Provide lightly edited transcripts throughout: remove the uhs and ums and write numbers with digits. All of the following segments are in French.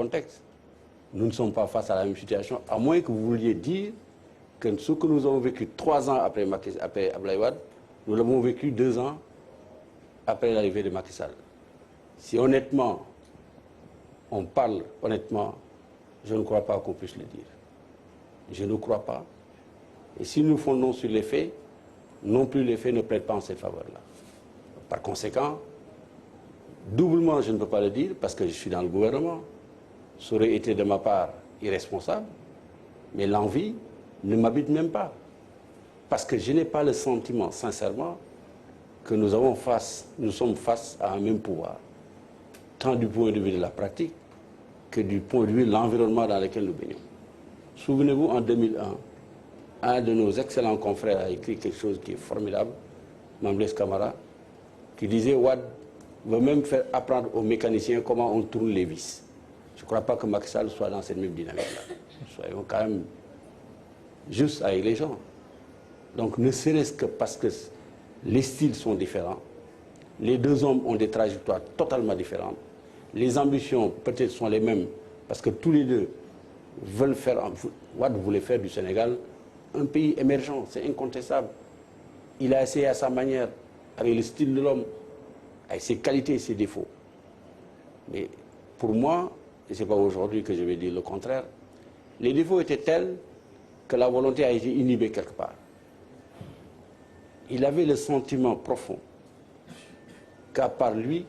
contexte. Nous ne sommes pas face à la même situation, à moins que vous vouliez dire que ce que nous avons vécu 3 ans après Abdoulaye Wade, nous l'avons vécu 2 ans après l'arrivée de Macky Sall. Si honnêtement, on parle honnêtement, je ne crois pas qu'on puisse le dire. Je ne crois pas. Et si nous fondons sur les faits, non plus les faits ne plaident pas en cette faveur-là. Par conséquent, doublement je ne peux pas le dire parce que je suis dans le gouvernement. Ça aurait été de ma part irresponsable, mais l'envie ne m'habite même pas. Parce que je n'ai pas le sentiment, sincèrement, que nous sommes face à un même pouvoir, tant du point de vue de la pratique que du point de vue de l'environnement dans lequel nous baignons. Souvenez-vous, en 2001, un de nos excellents confrères a écrit quelque chose qui est formidable, Mame Less Camara, qui disait « Wade veut même faire apprendre aux mécaniciens comment on tourne les vis ». Je ne crois pas que Macky Sall soit dans cette même dynamique-là. Soyons quand même justes avec les gens. Donc ne serait-ce que parce que les styles sont différents, les deux hommes ont des trajectoires totalement différentes, les ambitions peut-être sont les mêmes, parce que tous les deux veulent faire, Wade voulait faire du Sénégal un pays émergent, c'est incontestable. Il a essayé à sa manière, avec le style de l'homme, avec ses qualités et ses défauts. Mais pour moi, et ce n'est pas aujourd'hui que je vais dire le contraire, les défauts étaient tels que la volonté a été inhibée quelque part. Il avait le sentiment profond qu'à part lui,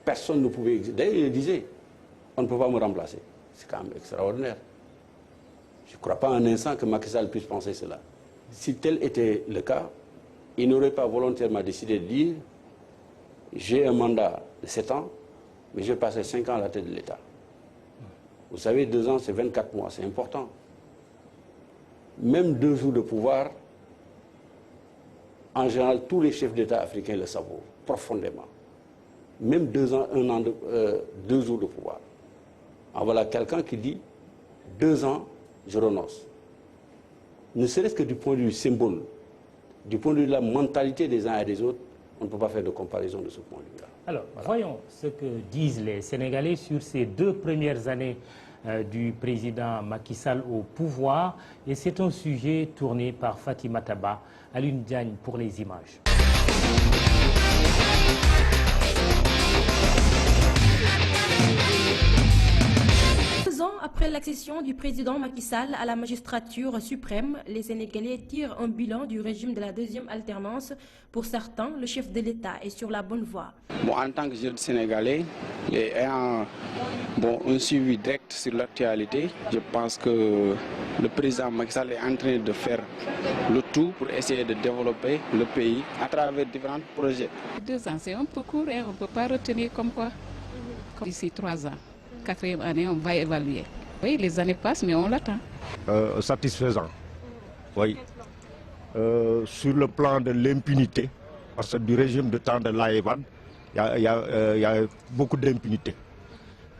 personne ne pouvait exister. D'ailleurs, il le disait, on ne peut pas me remplacer. C'est quand même extraordinaire. Je ne crois pas un instant que Macky Sall puisse penser cela. Si tel était le cas, il n'aurait pas volontairement décidé de dire « j'ai un mandat de 7 ans, mais je vais passer 5 ans à la tête de l'État ». Vous savez, 2 ans, c'est 24 mois, c'est important. Même 2 jours de pouvoir, en général, tous les chefs d'État africains le savent profondément. Même 2 ans, 2 jours de pouvoir. En voilà quelqu'un qui dit 2 ans, je renonce. Ne serait-ce que du point de vue symbole, du point de vue de la mentalité des uns et des autres, on ne peut pas faire de comparaison de ce point de vue-là. Alors, voilà. Voyons ce que disent les Sénégalais sur ces 2 premières années du président Macky Sall au pouvoir. Et c'est un sujet tourné par Fatima Taba, Alioune Diagne pour les images. Après l'accession du président Macky Sall à la magistrature suprême, les Sénégalais tirent un bilan du régime de la 2e alternance. Pour certains, le chef de l'État est sur la bonne voie. Bon, en tant que jeune Sénégalais et ayant un suivi direct sur l'actualité, je pense que le président Macky Sall est en train de faire le tout pour essayer de développer le pays à travers différents projets. 2 ans, c'est un peu court et on ne peut pas retenir comme quoi. D'ici 3 ans, 4e année, on va évaluer. Oui, les années passent, mais on l'attend. Satisfaisant, oui. Sur le plan de l'impunité, parce que du régime de temps de l'Aïwan, il y a beaucoup d'impunité.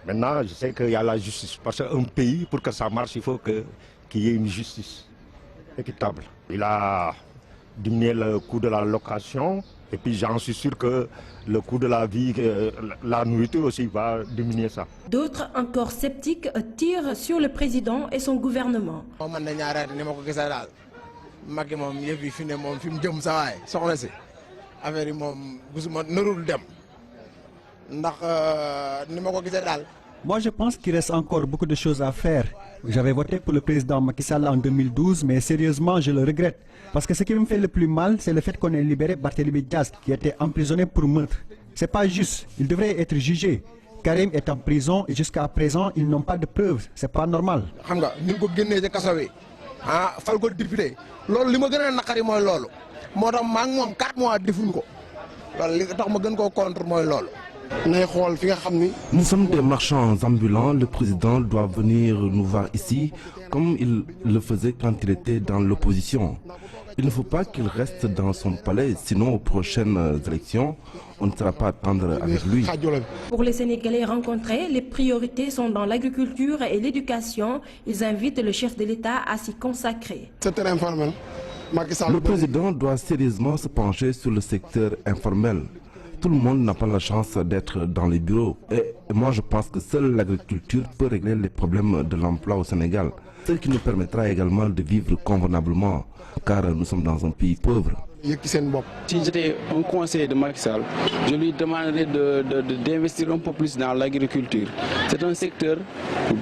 Maintenant, je sais qu'il y a la justice, parce qu'un pays, pour que ça marche, il faut qu'il y ait une justice équitable. Il a diminué le coût de la location, et puis j'en suis sûr que le coût de la vie, la nourriture aussi va diminuer ça. D'autres, encore sceptiques, tirent sur le président et son gouvernement. Moi, je pense qu'il reste encore beaucoup de choses à faire. J'avais voté pour le président Macky Sall en 2012, mais sérieusement, je le regrette. Parce que ce qui me fait le plus mal, c'est le fait qu'on ait libéré Barthélémy Diaz, qui était emprisonné pour meurtre. C'est pas juste. Il devrait être jugé. Karim est en prison et jusqu'à présent, ils n'ont pas de preuves. C'est pas normal. Nous sommes des marchands ambulants. Le président doit venir nous voir ici comme il le faisait quand il était dans l'opposition. Il ne faut pas qu'il reste dans son palais, sinon aux prochaines élections, on ne sera pas à attendre avec lui. Pour les Sénégalais rencontrés, les priorités sont dans l'agriculture et l'éducation. Ils invitent le chef de l'État à s'y consacrer. Le président doit sérieusement se pencher sur le secteur informel. Tout le monde n'a pas la chance d'être dans les bureaux. Et moi, je pense que seule l'agriculture peut régler les problèmes de l'emploi au Sénégal. Ce qui nous permettra également de vivre convenablement, car nous sommes dans un pays pauvre. Si j'étais un conseiller de Macky Sall, je lui demanderais d'investir un peu plus dans l'agriculture. C'est un secteur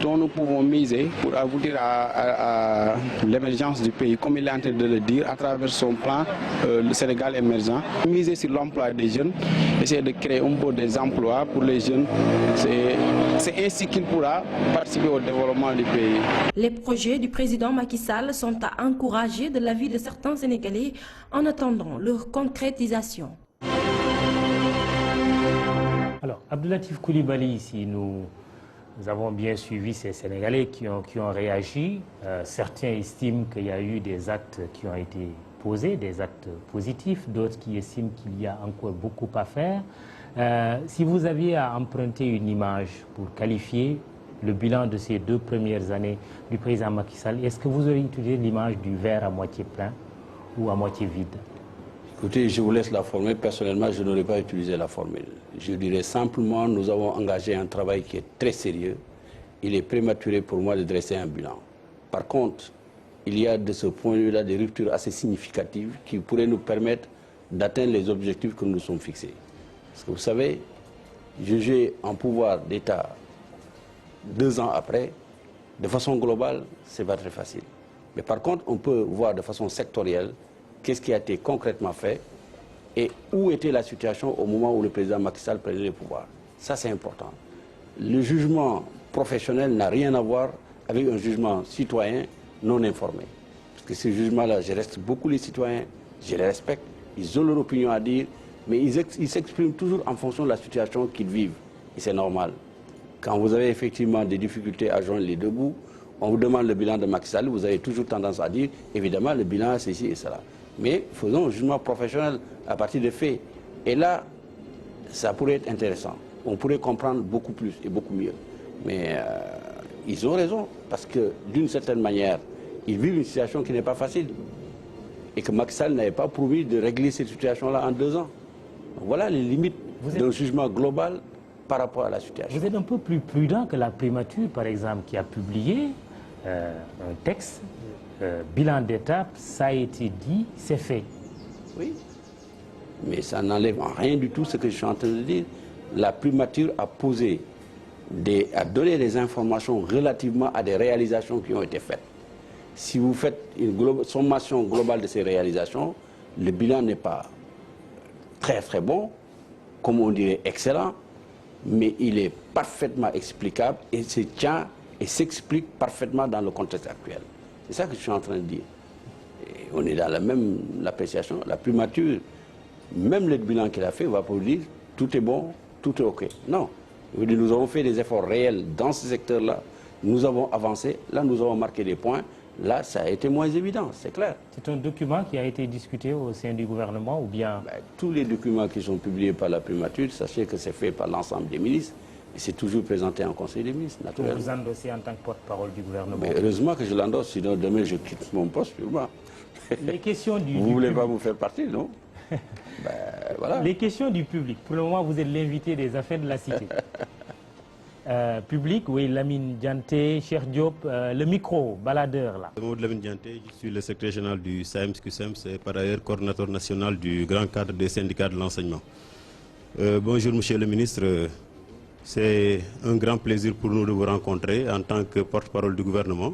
dont nous pouvons miser pour aboutir à l'émergence du pays, comme il est en train de le dire, à travers son plan le Sénégal émergent. Miser sur l'emploi des jeunes, essayer de créer un peu des emplois pour les jeunes. C'est ainsi qu'il pourra participer au développement du pays. Les projets du président Macky Sall sont à encourager de l'avis de certains Sénégalais en attendant leur concrétisation. Alors, Abdoulatif Coulibaly, ici, nous avons bien suivi ces Sénégalais qui ont réagi. Certains estiment qu'il y a eu des actes qui ont été posés, des actes positifs, d'autres qui estiment qu'il y a encore beaucoup à faire. Si vous aviez à emprunter une image pour qualifier le bilan de ces 2 premières années du président Macky Sall, est-ce que vous auriez utilisé l'image du verre à moitié plein ou à moitié vide? Écoutez, je vous laisse la formule. Personnellement, je n'aurais pas utilisé la formule. Je dirais simplement, nous avons engagé un travail qui est très sérieux. Il est prématuré pour moi de dresser un bilan. Par contre, il y a de ce point de vue-là des ruptures assez significatives qui pourraient nous permettre d'atteindre les objectifs que nous nous sommes fixés. Parce que vous savez, juger un pouvoir d'État 2 ans après, de façon globale, ce n'est pas très facile. Mais par contre, on peut voir de façon sectorielle qu'est-ce qui a été concrètement fait et où était la situation au moment où le président Macky Sall prenait le pouvoir. Ça, c'est important. Le jugement professionnel n'a rien à voir avec un jugement citoyen non informé. Parce que ce jugement-là, je reste beaucoup les citoyens, je les respecte, ils ont leur opinion à dire, mais ils s'expriment toujours en fonction de la situation qu'ils vivent. Et c'est normal. Quand vous avez effectivement des difficultés à joindre les deux bouts, on vous demande le bilan de Macky Sall, vous avez toujours tendance à dire, évidemment, le bilan, c'est ici et cela. Mais faisons un jugement professionnel à partir des faits. Et là, ça pourrait être intéressant. On pourrait comprendre beaucoup plus et beaucoup mieux. Mais ils ont raison, parce que d'une certaine manière, ils vivent une situation qui n'est pas facile. Et que Macky Sall n'avait pas promis de régler cette situation-là en 2 ans. Donc voilà les limites d'un jugement global par rapport à la situation. Vous êtes un peu plus prudent que la primature, par exemple, qui a publié un texte, bilan d'étape, ça a été dit, c'est fait. Oui, mais ça n'enlève en rien du tout ce que je suis en train de dire. La primature a donné des informations relativement à des réalisations qui ont été faites. Si vous faites une sommation globale de ces réalisations, le bilan n'est pas très très bon, comme on dirait excellent, mais il est parfaitement explicable et se tient et s'explique parfaitement dans le contexte actuel. C'est ça que je suis en train de dire. Et on est dans la même appréciation. La primature, même le bilan qu'il a fait, va pas vous dire tout est bon, tout est OK. Non. Nous avons fait des efforts réels dans ce secteur-là. Nous avons avancé. Là, nous avons marqué des points. Là, ça a été moins évident, c'est clair. C'est un document qui a été discuté au sein du gouvernement ou bien... Tous les documents qui sont publiés par la primature, sachez que c'est fait par l'ensemble des ministres et c'est toujours présenté en Conseil des ministres, naturellement. Vous endossez en tant que porte-parole du gouvernement. Mais heureusement que je l'endosse, sinon demain je quitte mon poste, sûrement. Les questions du Vous ne voulez pas vous faire partie, non? Voilà. Les questions du public. Pour le moment, vous êtes l'invité des affaires de la cité. Public, oui, Lamine Dianté, Cheikh Diop, le micro, baladeur là. Lamine Dianté, je suis le secrétaire général du SAEMS-QSEMS et par ailleurs coordinateur national du grand cadre des syndicats de l'enseignement. Bonjour Monsieur le ministre, c'est un grand plaisir pour nous de vous rencontrer en tant que porte-parole du gouvernement,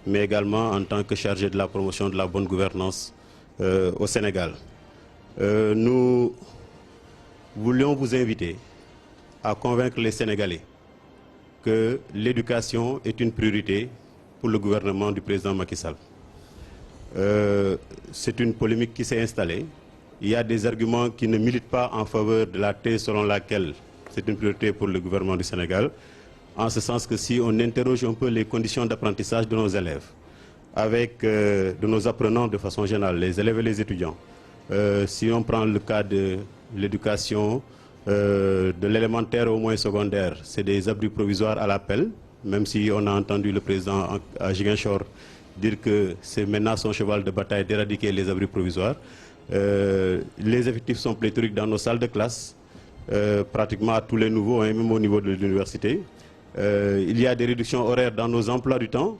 mais également en tant que chargé de la promotion de la bonne gouvernance au Sénégal. Nous voulions vous inviter à convaincre les Sénégalais que l'éducation est une priorité pour le gouvernement du président Macky Sall. C'est une polémique qui s'est installée. Il y a des arguments qui ne militent pas en faveur de la thèse selon laquelle c'est une priorité pour le gouvernement du Sénégal, en ce sens que si on interroge un peu les conditions d'apprentissage de nos élèves, avec de nos apprenants de façon générale, les élèves et les étudiants, si on prend le cas de l'éducation, de l'élémentaire au moins secondaire, c'est des abris provisoires à l'appel, même si on a entendu le président à Ziguinchor dire que c'est maintenant son cheval de bataille d'éradiquer les abris provisoires. Les effectifs sont pléthoriques dans nos salles de classe. pratiquement à tous les niveaux, hein, même au niveau de l'université. Il y a des réductions horaires dans nos emplois du temps.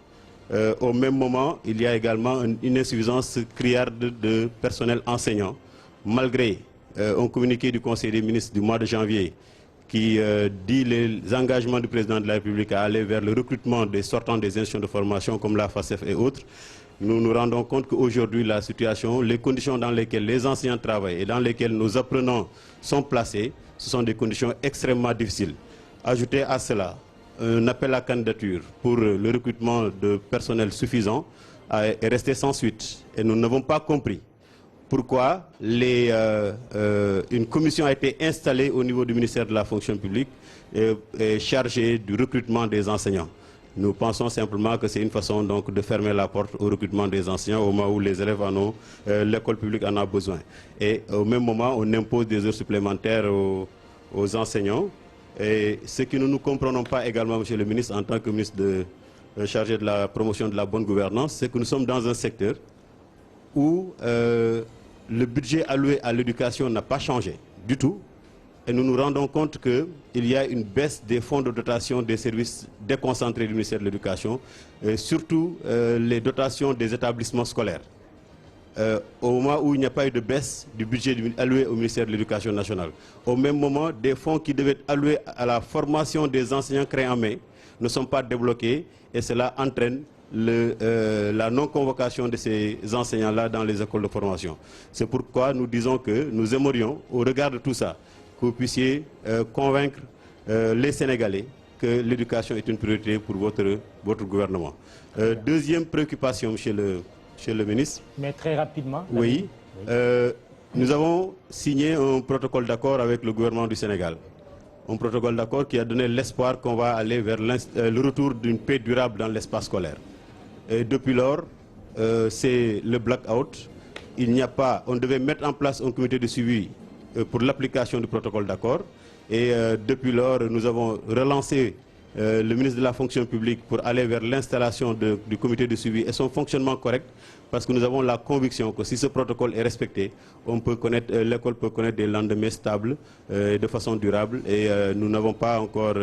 Au même moment, il y a également une insuffisance criarde de personnel enseignant, malgré un communiqué du Conseil des ministres du mois de janvier qui dit les engagements du président de la République à aller vers le recrutement des sortants des institutions de formation comme la FACEF et autres. Nous nous rendons compte qu'aujourd'hui, la situation, les conditions dans lesquelles les enseignants travaillent et dans lesquelles nos apprenants sont placés, ce sont des conditions extrêmement difficiles. Ajoutez à cela un appel à candidature pour le recrutement de personnel suffisant est resté sans suite. Et nous n'avons pas compris pourquoi une commission a été installée au niveau du ministère de la fonction publique et chargée du recrutement des enseignants. Nous pensons simplement que c'est une façon donc de fermer la porte au recrutement des enseignants au moment où les élèves en ont, l'école publique en a besoin. Et au même moment, on impose des heures supplémentaires aux enseignants. Et ce que nous ne comprenons pas également, Monsieur le ministre, en tant que ministre chargé de la promotion de la bonne gouvernance, c'est que nous sommes dans un secteur où le budget alloué à l'éducation n'a pas changé du tout. Et nous nous rendons compte qu'il y a une baisse des fonds de dotation des services déconcentrés du ministère de l'Éducation, et surtout les dotations des établissements scolaires. Au moment où il n'y a pas eu de baisse du budget alloué au ministère de l'Éducation nationale. Au même moment, des fonds qui devaient être alloués à la formation des enseignants créés en mai ne sont pas débloqués et cela entraîne la non-convocation de ces enseignants-là dans les écoles de formation. C'est pourquoi nous disons que nous aimerions, au regard de tout ça, que vous puissiez convaincre les Sénégalais que l'éducation est une priorité pour votre gouvernement. Deuxième préoccupation, Monsieur le ministre. Mais très rapidement. Oui. Nous avons signé un protocole d'accord avec le gouvernement du Sénégal. Un protocole d'accord qui a donné l'espoir qu'on va aller vers le retour d'une paix durable dans l'espace scolaire. Et depuis lors, c'est le blackout. On devait mettre en place un comité de suivi pour l'application du protocole d'accord. Et depuis lors, nous avons relancé le ministre de la fonction publique pour aller vers l'installation du comité de suivi et son fonctionnement correct, parce que nous avons la conviction que si ce protocole est respecté, l'école peut connaître des lendemains stables de façon durable, et nous n'avons pas encore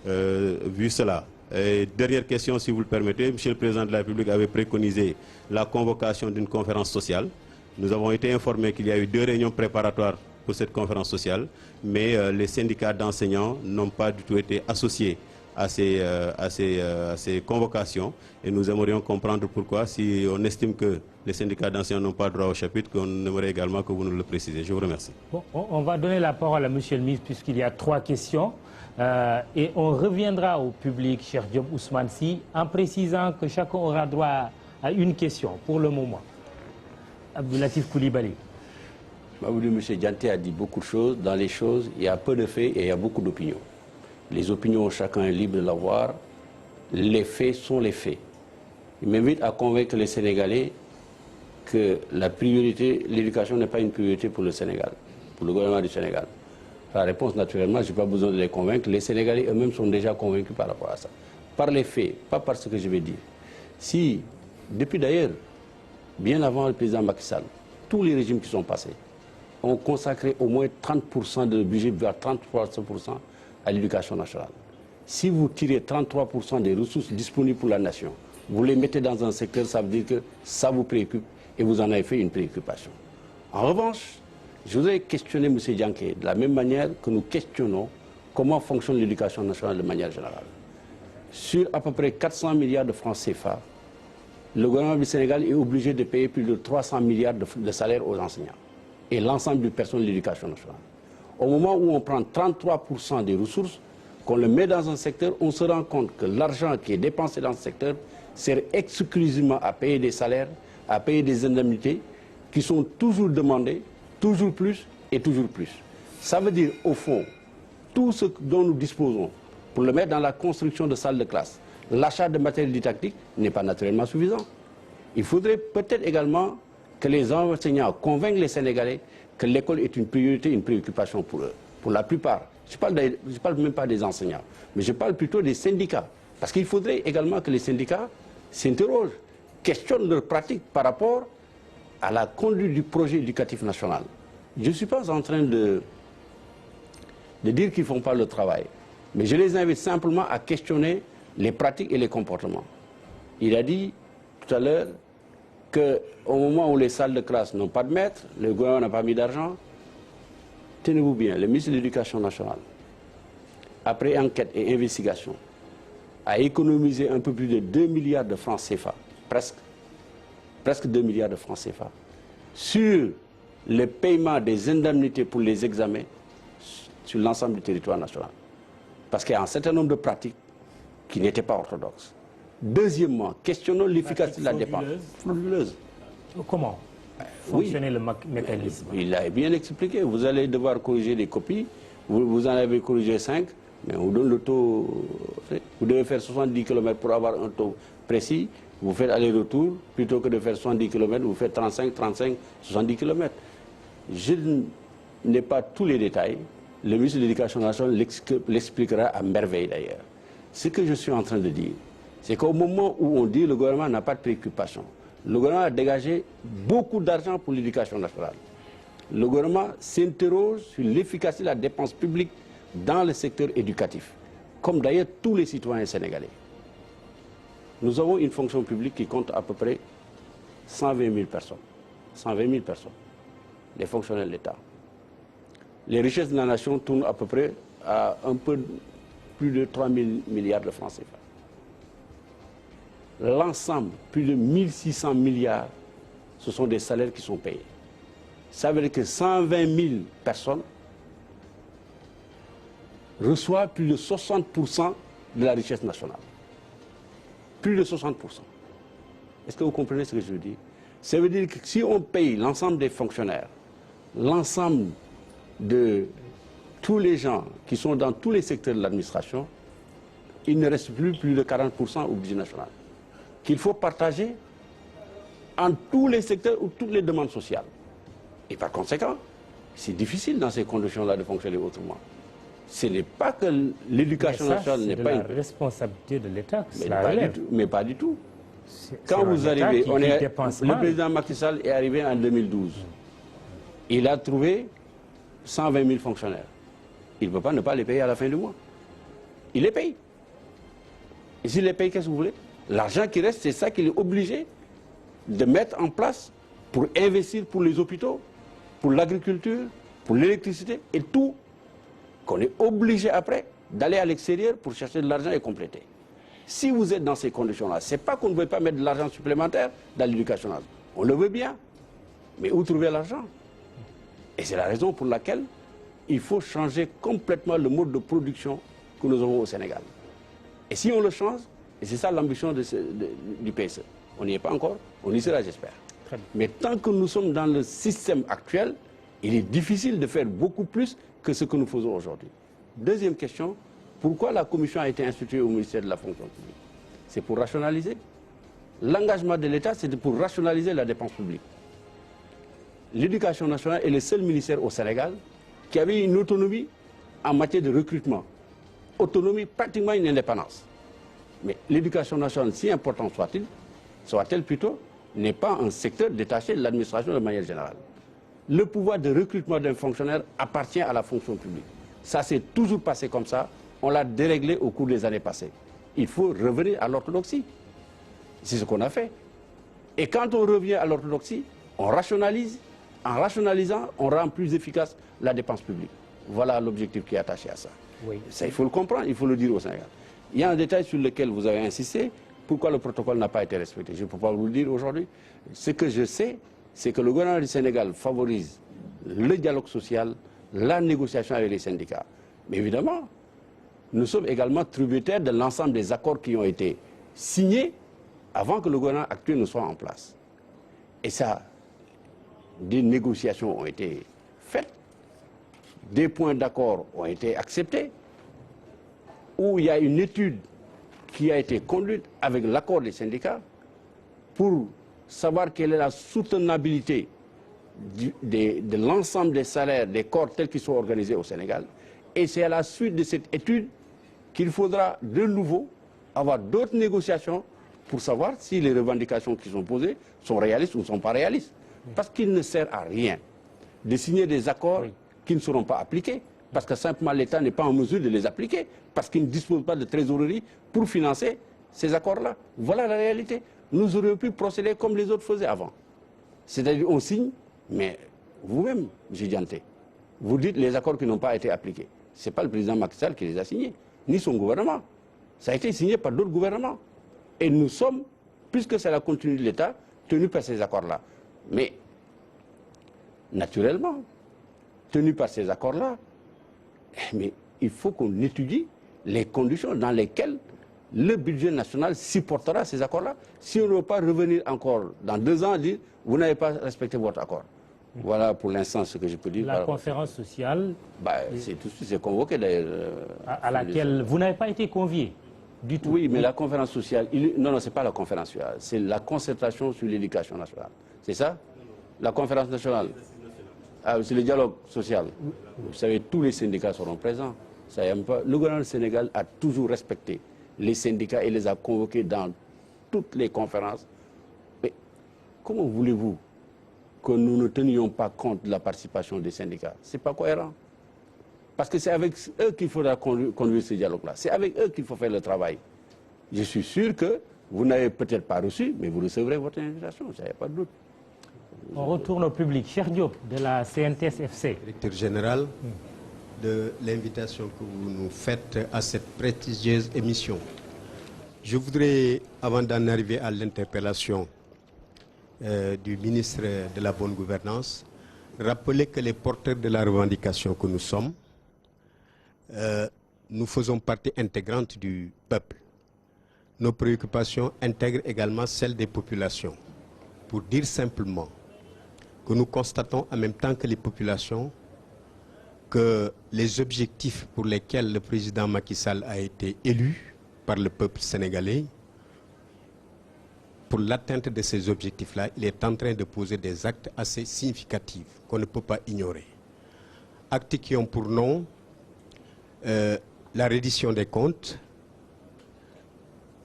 vu cela. Et dernière question, si vous le permettez, Monsieur le Président de la République avait préconisé la convocation d'une conférence sociale. Nous avons été informés qu'il y a eu 2 réunions préparatoires pour cette conférence sociale, mais les syndicats d'enseignants n'ont pas du tout été associés à ces convocations, et nous aimerions comprendre pourquoi, si on estime que les syndicats d'enseignants n'ont pas droit au chapitre, qu'on aimerait également que vous nous le précisez. Je vous remercie. Bon, on va donner la parole à Monsieur le ministre puisqu'il y a 3 questions et on reviendra au public, cher Diop Ousmane Sy, en précisant que chacun aura droit à une question pour le moment. Abdoulatif Coulibaly. M. Dianté a dit beaucoup de choses. Dans les choses, il y a peu de faits et il y a beaucoup d'opinions. Les opinions, chacun est libre de l'avoir. Les faits sont les faits. Il m'invite à convaincre les Sénégalais que la priorité, l'éducation n'est pas une priorité pour le Sénégal, pour le gouvernement du Sénégal. La réponse, naturellement, je n'ai pas besoin de les convaincre. Les Sénégalais eux-mêmes sont déjà convaincus par rapport à ça. Par les faits, pas par ce que je vais dire. Si, depuis d'ailleurs, bien avant le président Macky Sall, tous les régimes qui sont passés ont consacré au moins 30% de budget, voire 33% à l'éducation nationale. Si vous tirez 33% des ressources disponibles pour la nation, vous les mettez dans un secteur, ça veut dire que ça vous préoccupe et vous en avez fait une préoccupation. En revanche, je voudrais questionner M. Dianké de la même manière que nous questionnons comment fonctionne l'éducation nationale de manière générale. Sur à peu près 400 milliards de francs CFA, le gouvernement du Sénégal est obligé de payer plus de 300 milliards de salaires aux enseignants et l'ensemble du personnel de l'éducation nationale. Au moment où on prend 33% des ressources, qu'on le met dans un secteur, on se rend compte que l'argent qui est dépensé dans ce secteur sert exclusivement à payer des salaires, à payer des indemnités qui sont toujours demandées, toujours plus et toujours plus. Ça veut dire, au fond, tout ce dont nous disposons pour le mettre dans la construction de salles de classe, l'achat de matériel didactique n'est pas naturellement suffisant. Il faudrait peut-être également que les enseignants convainquent les Sénégalais que l'école est une priorité, une préoccupation pour eux. Pour la plupart. Je ne parle même pas des enseignants, mais je parle plutôt des syndicats. Parce qu'il faudrait également que les syndicats s'interrogent, questionnent leurs pratiques par rapport à la conduite du projet éducatif national. Je ne suis pas en train de de dire qu'ils ne font pas le travail. Mais je les invite simplement à questionner les pratiques et les comportements. Il a dit tout à l'heure qu'au moment où les salles de classe n'ont pas de maître, le gouvernement n'a pas mis d'argent. Tenez-vous bien, le ministre de l'Éducation nationale, après enquête et investigation, a économisé un peu plus de 2 milliards de francs CFA, presque 2 milliards de francs CFA, sur le paiement des indemnités pour les examens sur l'ensemble du territoire national. Parce qu'il y a un certain nombre de pratiques qui n'étaient pas orthodoxes. Deuxièmement, questionnons l'efficacité de la dépense. Frauduleuse. Comment fonctionnait le mécanisme? Il a bien expliqué. Vous allez devoir corriger les copies. Vous en avez corrigé 5, mais on donne le taux. Vous devez faire 70 km pour avoir un taux précis. Vous faites aller-retour. Plutôt que de faire 70 km, vous faites 35, 70 km. Je n'ai pas tous les détails. Le ministre de l'Éducation nationale l'expliquera à merveille d'ailleurs. Ce que je suis en train de dire, c'est qu'au moment où on dit que le gouvernement n'a pas de préoccupation, le gouvernement a dégagé beaucoup d'argent pour l'éducation nationale. Le gouvernement s'interroge sur l'efficacité de la dépense publique dans le secteur éducatif, comme d'ailleurs tous les citoyens sénégalais. Nous avons une fonction publique qui compte à peu près 120 000 personnes. 120 000 personnes, les fonctionnaires de l'État. Les richesses de la nation tournent à peu près à un peu plus de 3 000 milliards de francs CFA. L'ensemble, plus de 1 600 milliards, ce sont des salaires qui sont payés. Ça veut dire que 120 000 personnes reçoivent plus de 60% de la richesse nationale. Plus de 60%. Est-ce que vous comprenez ce que je veux dire? Ça veut dire que si on paye l'ensemble des fonctionnaires, l'ensemble de tous les gens qui sont dans tous les secteurs de l'administration, il ne reste plus de 40% au budget national, qu'il faut partager en tous les secteurs ou toutes les demandes sociales. Et par conséquent, c'est difficile dans ces conditions-là de fonctionner autrement. Ce n'est pas que l'éducation nationale n'est pas la responsabilité de l'État. Mais pas du tout. Quand vous arrivez, le président Macky Sall est arrivé en 2012. Il a trouvé 120 000 fonctionnaires. Il ne peut pas ne pas les payer à la fin du mois. Il les paye. Et s'il les paye, qu'est-ce que vous voulez? L'argent qui reste, c'est ça qu'il est obligé de mettre en place pour investir pour les hôpitaux, pour l'agriculture, pour l'électricité et tout, qu'on est obligé après d'aller à l'extérieur pour chercher de l'argent et compléter. Si vous êtes dans ces conditions-là, ce n'est pas qu'on ne veut pas mettre de l'argent supplémentaire dans l'éducation nationale. On le veut bien, mais où trouver l'argent? Et c'est la raison pour laquelle il faut changer complètement le mode de production que nous avons au Sénégal. Et si on le change, et c'est ça l'ambition du PSE, on n'y est pas encore, on y sera, j'espère. Mais tant que nous sommes dans le système actuel, il est difficile de faire beaucoup plus que ce que nous faisons aujourd'hui. Deuxième question, pourquoi la commission a été instituée au ministère de la fonction publique? C'est pour rationaliser. L'engagement de l'État, c'est pour rationaliser la dépense publique. L'éducation nationale est le seul ministère au Sénégal qui avait une autonomie en matière de recrutement. Autonomie, pratiquement une indépendance. Mais l'éducation nationale, si importante soit-elle plutôt, n'est pas un secteur détaché de l'administration de manière générale. Le pouvoir de recrutement d'un fonctionnaire appartient à la fonction publique. Ça s'est toujours passé comme ça. On l'a déréglé au cours des années passées. Il faut revenir à l'orthodoxie. C'est ce qu'on a fait. Et quand on revient à l'orthodoxie, on rationalise. En rationalisant, on rend plus efficace la dépense publique. Voilà l'objectif qui est attaché à ça. Oui. Ça, il faut le comprendre, il faut le dire au Sénégal. Il y a un détail sur lequel vous avez insisté. Pourquoi le protocole n'a pas été respecté? Je ne peux pas vous le dire aujourd'hui. Ce que je sais, c'est que le gouvernement du Sénégal favorise le dialogue social, la négociation avec les syndicats. Mais évidemment, nous sommes également tributaires de l'ensemble des accords qui ont été signés avant que le gouvernement actuel ne soit en place. Et ça, des négociations ont été faites, des points d'accord ont été acceptés, où il y a une étude qui a été conduite avec l'accord des syndicats pour savoir quelle est la soutenabilité de l'ensemble des salaires des corps tels qu'ils sont organisés au Sénégal. Et c'est à la suite de cette étude qu'il faudra de nouveau avoir d'autres négociations pour savoir si les revendications qui sont posées sont réalistes ou ne sont pas réalistes. Parce qu'il ne sert à rien de signer des accords qui ne seront pas appliqués. parce que simplement l'État n'est pas en mesure de les appliquer, parce qu'il ne dispose pas de trésorerie pour financer ces accords-là. Voilà la réalité. Nous aurions pu procéder comme les autres faisaient avant. C'est-à-dire on signe, mais vous-même, Gidianté, vous dites les accords qui n'ont pas été appliqués. Ce n'est pas le président Macky Sall qui les a signés, ni son gouvernement. Ça a été signé par d'autres gouvernements. Et nous sommes, puisque c'est la continuité de l'État, tenus par ces accords-là. Mais, naturellement, tenus par ces accords-là, mais il faut qu'on étudie les conditions dans lesquelles le budget national supportera ces accords-là. Si on ne veut pas revenir encore dans 2 ans et dire vous n'avez pas respecté votre accord. Voilà pour l'instant ce que je peux dire. La conférence sociale, c'est convoqué d'ailleurs. À laquelle vous n'avez pas été convié du tout. Oui, mais la conférence sociale, non, ce n'est pas la conférence sociale, c'est la concertation sur l'éducation nationale. C'est ça? La conférence nationale. C'est le dialogue social. Vous savez, tous les syndicats seront présents. Le gouvernement du Sénégal a toujours respecté les syndicats et les a convoqués dans toutes les conférences. Mais comment voulez-vous que nous ne tenions pas compte de la participation des syndicats? Ce n'est pas cohérent. Parce que c'est avec eux qu'il faudra conduire ce dialogue-là. C'est avec eux qu'il faut faire le travail. Je suis sûr que vous n'avez peut-être pas reçu, mais vous recevrez votre invitation, il n'y a pas de doute. On retourne au public. Cheikh Diop, de la CNTS-FC. Directeur général, de l'invitation que vous nous faites à cette prestigieuse émission. Je voudrais, avant d'en arriver à l'interpellation du ministre de la Bonne Gouvernance, rappeler que les porteurs de la revendication que nous sommes, nous faisons partie intégrante du peuple. Nos préoccupations intègrent également celles des populations. Pour dire simplement que nous constatons en même temps que les populations que les objectifs pour lesquels le président Macky Sall a été élu par le peuple sénégalais, pour l'atteinte de ces objectifs-là, il est en train de poser des actes assez significatifs qu'on ne peut pas ignorer. Actes qui ont pour nom la reddition des comptes,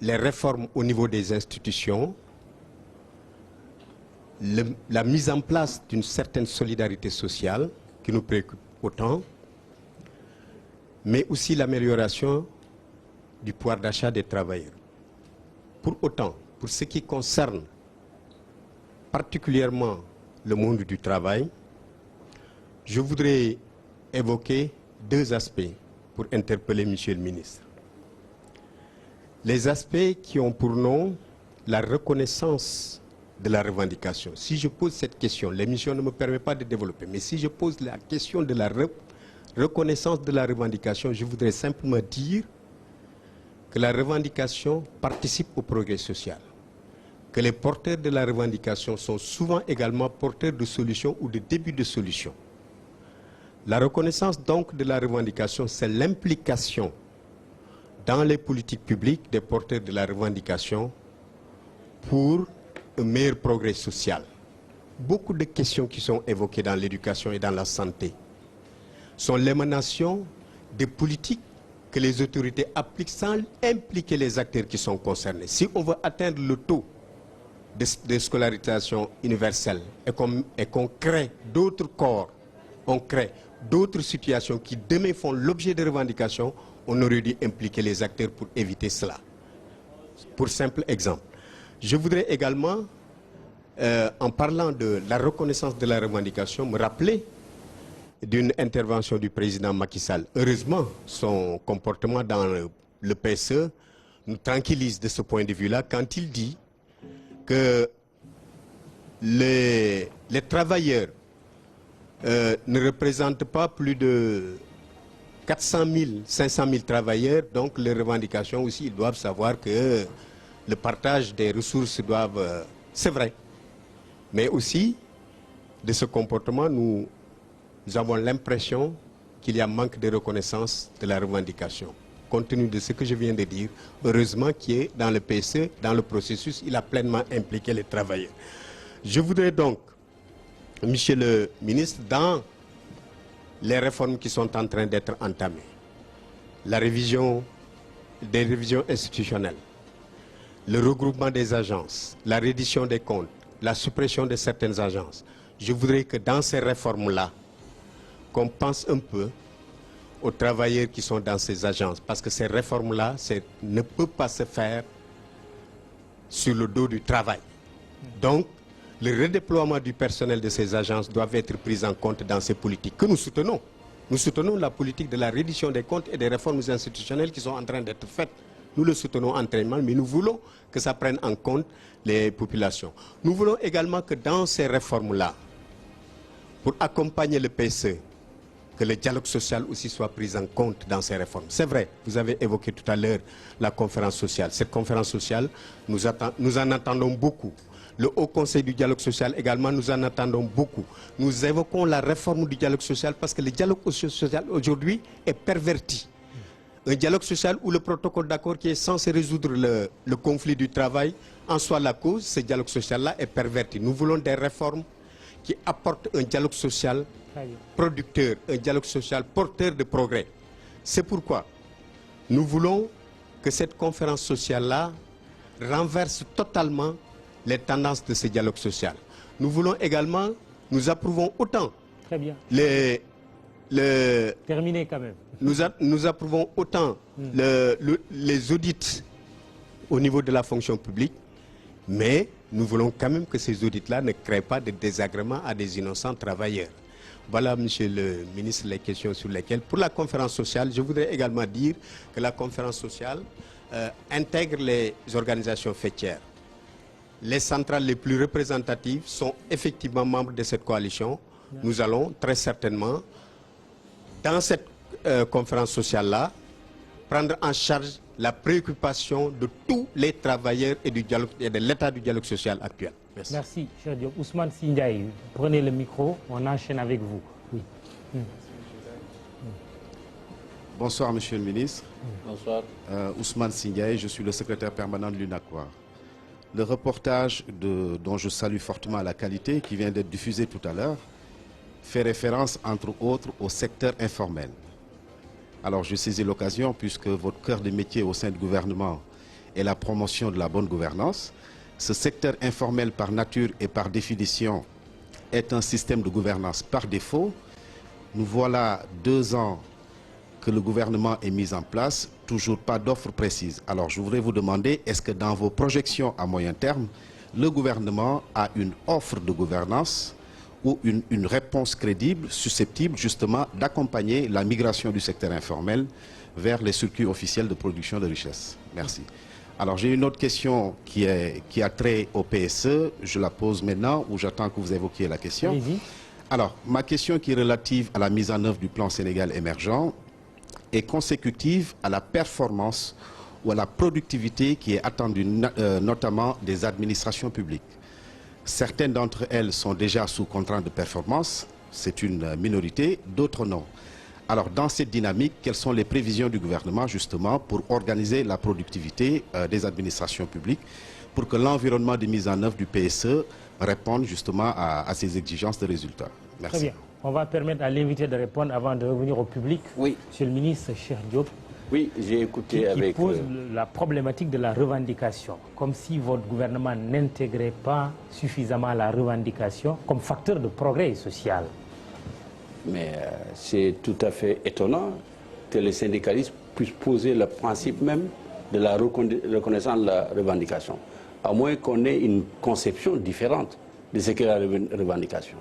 les réformes au niveau des institutions, la mise en place d'une certaine solidarité sociale qui nous préoccupe autant, mais aussi l'amélioration du pouvoir d'achat des travailleurs. Pour autant, pour ce qui concerne particulièrement le monde du travail, je voudrais évoquer 2 aspects pour interpeller M. le ministre. Les aspects qui ont pour nom la reconnaissance de la revendication. Si je pose cette question, l'émission ne me permet pas de développer, mais si je pose la question de la reconnaissance de la revendication, je voudrais simplement dire que la revendication participe au progrès social, que les porteurs de la revendication sont souvent également porteurs de solutions ou de débuts de solutions. La reconnaissance donc de la revendication, c'est l'implication dans les politiques publiques des porteurs de la revendication pour un meilleur progrès social. Beaucoup de questions qui sont évoquées dans l'éducation et dans la santé sont l'émanation des politiques que les autorités appliquent sans impliquer les acteurs qui sont concernés. Si on veut atteindre le taux de scolarisation universelle et qu'on crée d'autres corps, on crée d'autres situations qui demain font l'objet de revendications, on aurait dû impliquer les acteurs pour éviter cela. Pour simple exemple. Je voudrais également, en parlant de la reconnaissance de la revendication, me rappeler d'une intervention du président Macky Sall. Heureusement, son comportement dans le PSE nous tranquillise de ce point de vue-là quand il dit que les travailleurs ne représentent pas plus de 400 000, 500 000 travailleurs, donc les revendications aussi, ils doivent savoir que le partage des ressources doivent... c'est vrai. Mais aussi, de ce comportement, nous avons l'impression qu'il y a manque de reconnaissance de la revendication. Compte tenu de ce que je viens de dire, heureusement qu'il est dans le PSE, dans le processus, il a pleinement impliqué les travailleurs. Je voudrais donc, Monsieur le ministre, dans les réformes qui sont en train d'être entamées, la révision des révisions institutionnelles, le regroupement des agences, la reddition des comptes, la suppression de certaines agences, je voudrais que dans ces réformes-là, qu'on pense un peu aux travailleurs qui sont dans ces agences, parce que ces réformes-là ne peuvent pas se faire sur le dos du travail. Donc, le redéploiement du personnel de ces agences doit être pris en compte dans ces politiques que nous soutenons. Nous soutenons la politique de la reddition des comptes et des réformes institutionnelles qui sont en train d'être faites. Nous le soutenons entièrement, mais nous voulons que ça prenne en compte les populations. Nous voulons également que dans ces réformes-là, pour accompagner le PSE, que le dialogue social aussi soit pris en compte dans ces réformes. C'est vrai, vous avez évoqué tout à l'heure la conférence sociale. Cette conférence sociale, nous en attendons beaucoup. Le Haut Conseil du dialogue social également, nous en attendons beaucoup. Nous évoquons la réforme du dialogue social parce que le dialogue social aujourd'hui est perverti. Un dialogue social où le protocole d'accord qui est censé résoudre le conflit du travail en soit la cause, ce dialogue social-là est perverti. Nous voulons des réformes qui apportent un dialogue social producteur, un dialogue social porteur de progrès. C'est pourquoi nous voulons que cette conférence sociale-là renverse totalement les tendances de ce dialogue social. Nous voulons également, nous approuvons autant Terminé quand même. Nous approuvons autant les audits au niveau de la fonction publique, mais nous voulons quand même que ces audits-là ne créent pas de désagréments à des innocents travailleurs. Voilà, monsieur le ministre, les questions sur lesquelles, pour la conférence sociale, je voudrais également dire que la conférence sociale intègre les organisations faîtières. Les centrales les plus représentatives sont effectivement membres de cette coalition. Nous allons très certainement, dans cette conférence sociale-là, prendre en charge la préoccupation de tous les travailleurs et de l'état du dialogue social actuel. Merci. Merci, cher Diop. Ousmane Sindiaye, prenez le micro, on enchaîne avec vous. Oui. Bonsoir, monsieur le ministre. Bonsoir. Ousmane Sindiaye, je suis le secrétaire permanent de l'UNACOIR. Le reportage dont je salue fortement la qualité, qui vient d'être diffusé tout à l'heure, fait référence, entre autres, au secteur informel. Alors, je saisis l'occasion, puisque votre cœur de métier au sein du gouvernement est la promotion de la bonne gouvernance. Ce secteur informel, par nature et par définition, est un système de gouvernance par défaut. Nous voilà 2 ans que le gouvernement est mis en place, toujours pas d'offre précise. Alors, je voudrais vous demander, est-ce que dans vos projections à moyen terme, le gouvernement a une offre de gouvernance ou une réponse crédible, susceptible justement d'accompagner la migration du secteur informel vers les circuits officiels de production de richesse? Merci. Alors, j'ai une autre question qui a trait au PSE. Je la pose maintenant ou j'attends que vous évoquiez la question. Alors, ma question qui est relative à la mise en œuvre du plan Sénégal émergent est consécutive à la performance ou à la productivité qui est attendue, notamment des administrations publiques. Certaines d'entre elles sont déjà sous contrat de performance, c'est une minorité, d'autres non. Alors, dans cette dynamique, quelles sont les prévisions du gouvernement, justement, pour organiser la productivité des administrations publiques, pour que l'environnement de mise en œuvre du PSE réponde, justement, à ces exigences de résultats? Merci. Très bien. On va permettre à l'invité de répondre avant de revenir au public. Oui. Monsieur le ministre, cher Diop. Oui, j'ai écouté qui pose la problématique de la revendication, comme si votre gouvernement n'intégrait pas suffisamment la revendication comme facteur de progrès social. Mais c'est tout à fait étonnant que les syndicalistes puissent poser le principe même de la reconnaissance de la revendication, à moins qu'on ait une conception différente de ce qu'est la revendication.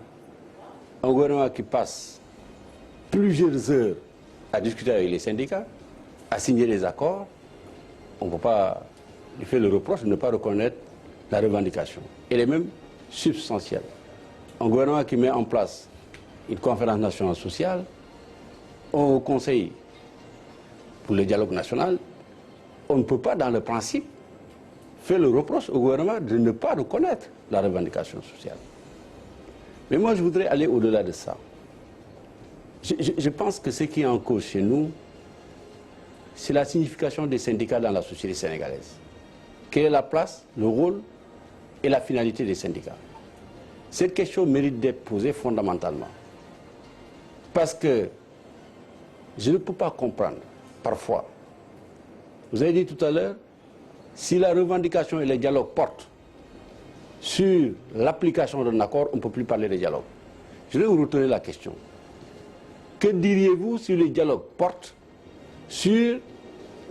Un gouvernement qui passe plusieurs heures à discuter avec les syndicats, à signer des accords, on ne peut pas lui faire le reproche de ne pas reconnaître la revendication. Elle est même substantielle. Un gouvernement qui met en place une conférence nationale sociale, au Conseil pour le dialogue national, on ne peut pas, dans le principe, faire le reproche au gouvernement de ne pas reconnaître la revendication sociale. Mais moi, je voudrais aller au-delà de ça. Je pense que ce qui est en cause chez nous, c'est la signification des syndicats dans la société sénégalaise. Quelle est la place, le rôle et la finalité des syndicats? Cette question mérite d'être posée fondamentalement. Parce que je ne peux pas comprendre, parfois. Vous avez dit tout à l'heure, si la revendication et le dialogue portent sur l'application d'un accord, on ne peut plus parler de dialogue. Je vais vous retourner la question. Que diriez-vous si le dialogue porte sur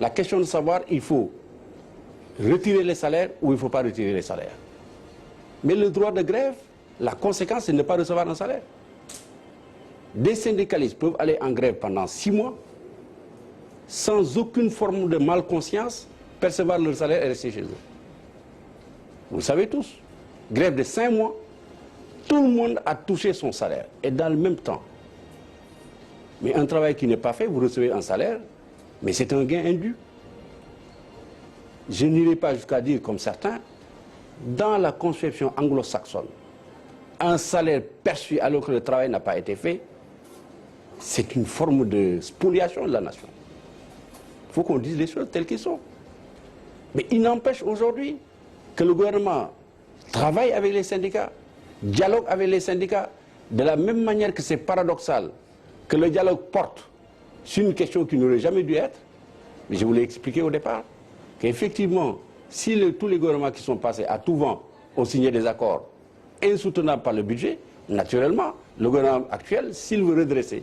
la question de savoir il faut retirer les salaires ou il ne faut pas retirer les salaires? Mais le droit de grève, la conséquence, c'est de ne pas recevoir un salaire. Des syndicalistes peuvent aller en grève pendant 6 mois sans aucune forme de malconscience, percevoir leur salaire et rester chez eux. Vous le savez tous. Grève de 5 mois, tout le monde a touché son salaire. Et dans le même temps, mais un travail qui n'est pas fait, vous recevez un salaire, mais c'est un gain indu. Je n'irai pas jusqu'à dire, comme certains, dans la conception anglo-saxonne, un salaire perçu alors que le travail n'a pas été fait, c'est une forme de spoliation de la nation. Il faut qu'on dise les choses telles qu'elles sont. Mais il n'empêche aujourd'hui que le gouvernement travaille avec les syndicats, dialogue avec les syndicats, de la même manière que c'est paradoxal que le dialogue porte sur une question qui n'aurait jamais dû être. Mais je vous l'ai expliqué au départ, qu'effectivement, si tous les gouvernements qui sont passés à tout vent ont signé des accords insoutenables par le budget, naturellement, le gouvernement actuel, s'il veut redresser,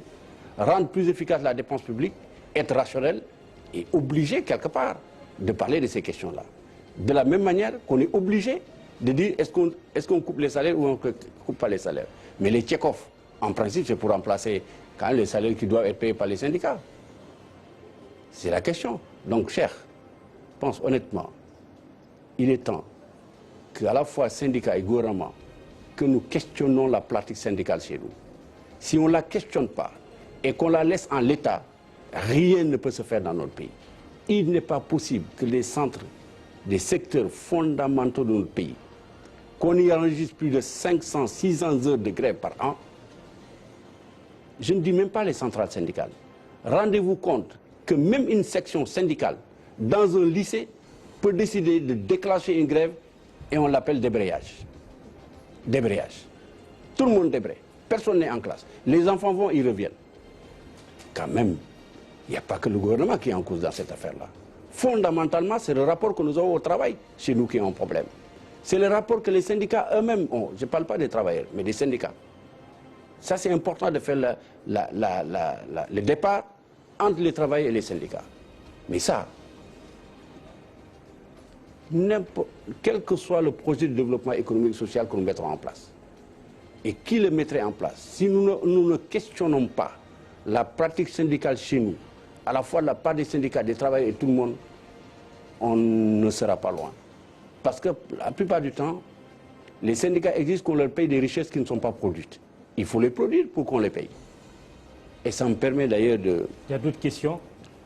rendre plus efficace la dépense publique, être rationnel, est obligé quelque part de parler de ces questions-là. De la même manière qu'on est obligé de dire est-ce qu'on coupe les salaires ou on ne coupe pas les salaires. Mais les Tchekhov, en principe, c'est pour remplacer quand même les salaires qui doivent être payés par les syndicats. C'est la question. Donc, cher, je pense honnêtement, il est temps qu'à la fois syndicats et gouvernement, que nous questionnons la pratique syndicale chez nous. Si on ne la questionne pas et qu'on la laisse en l'état, rien ne peut se faire dans notre pays. Il n'est pas possible que les centres, des secteurs fondamentaux de notre pays, qu'on y enregistre plus de 500, 600 heures de grève par an. Je ne dis même pas les centrales syndicales. Rendez-vous compte que même une section syndicale dans un lycée peut décider de déclencher une grève et on l'appelle débrayage. Débrayage. Tout le monde débraye. Personne n'est en classe. Les enfants vont, ils reviennent. Quand même, il n'y a pas que le gouvernement qui est en cause dans cette affaire-là. Fondamentalement, c'est le rapport que nous avons au travail chez nous qui est un problème. C'est le rapport que les syndicats eux-mêmes ont. Je ne parle pas des travailleurs, mais des syndicats. Ça, c'est important de faire le départ entre les travailleurs et les syndicats. Mais ça, quel que soit le projet de développement économique et social que nous mettrons en place, et qui le mettrait en place, si nous ne questionnons pas la pratique syndicale chez nous, à la fois de la part des syndicats, des travailleurs et tout le monde, on ne sera pas loin. Parce que la plupart du temps, les syndicats existent qu'on leur paye des richesses qui ne sont pas produites. Il faut les produire pour qu'on les paye. Et ça me permet d'ailleurs de... Il y a d'autres questions?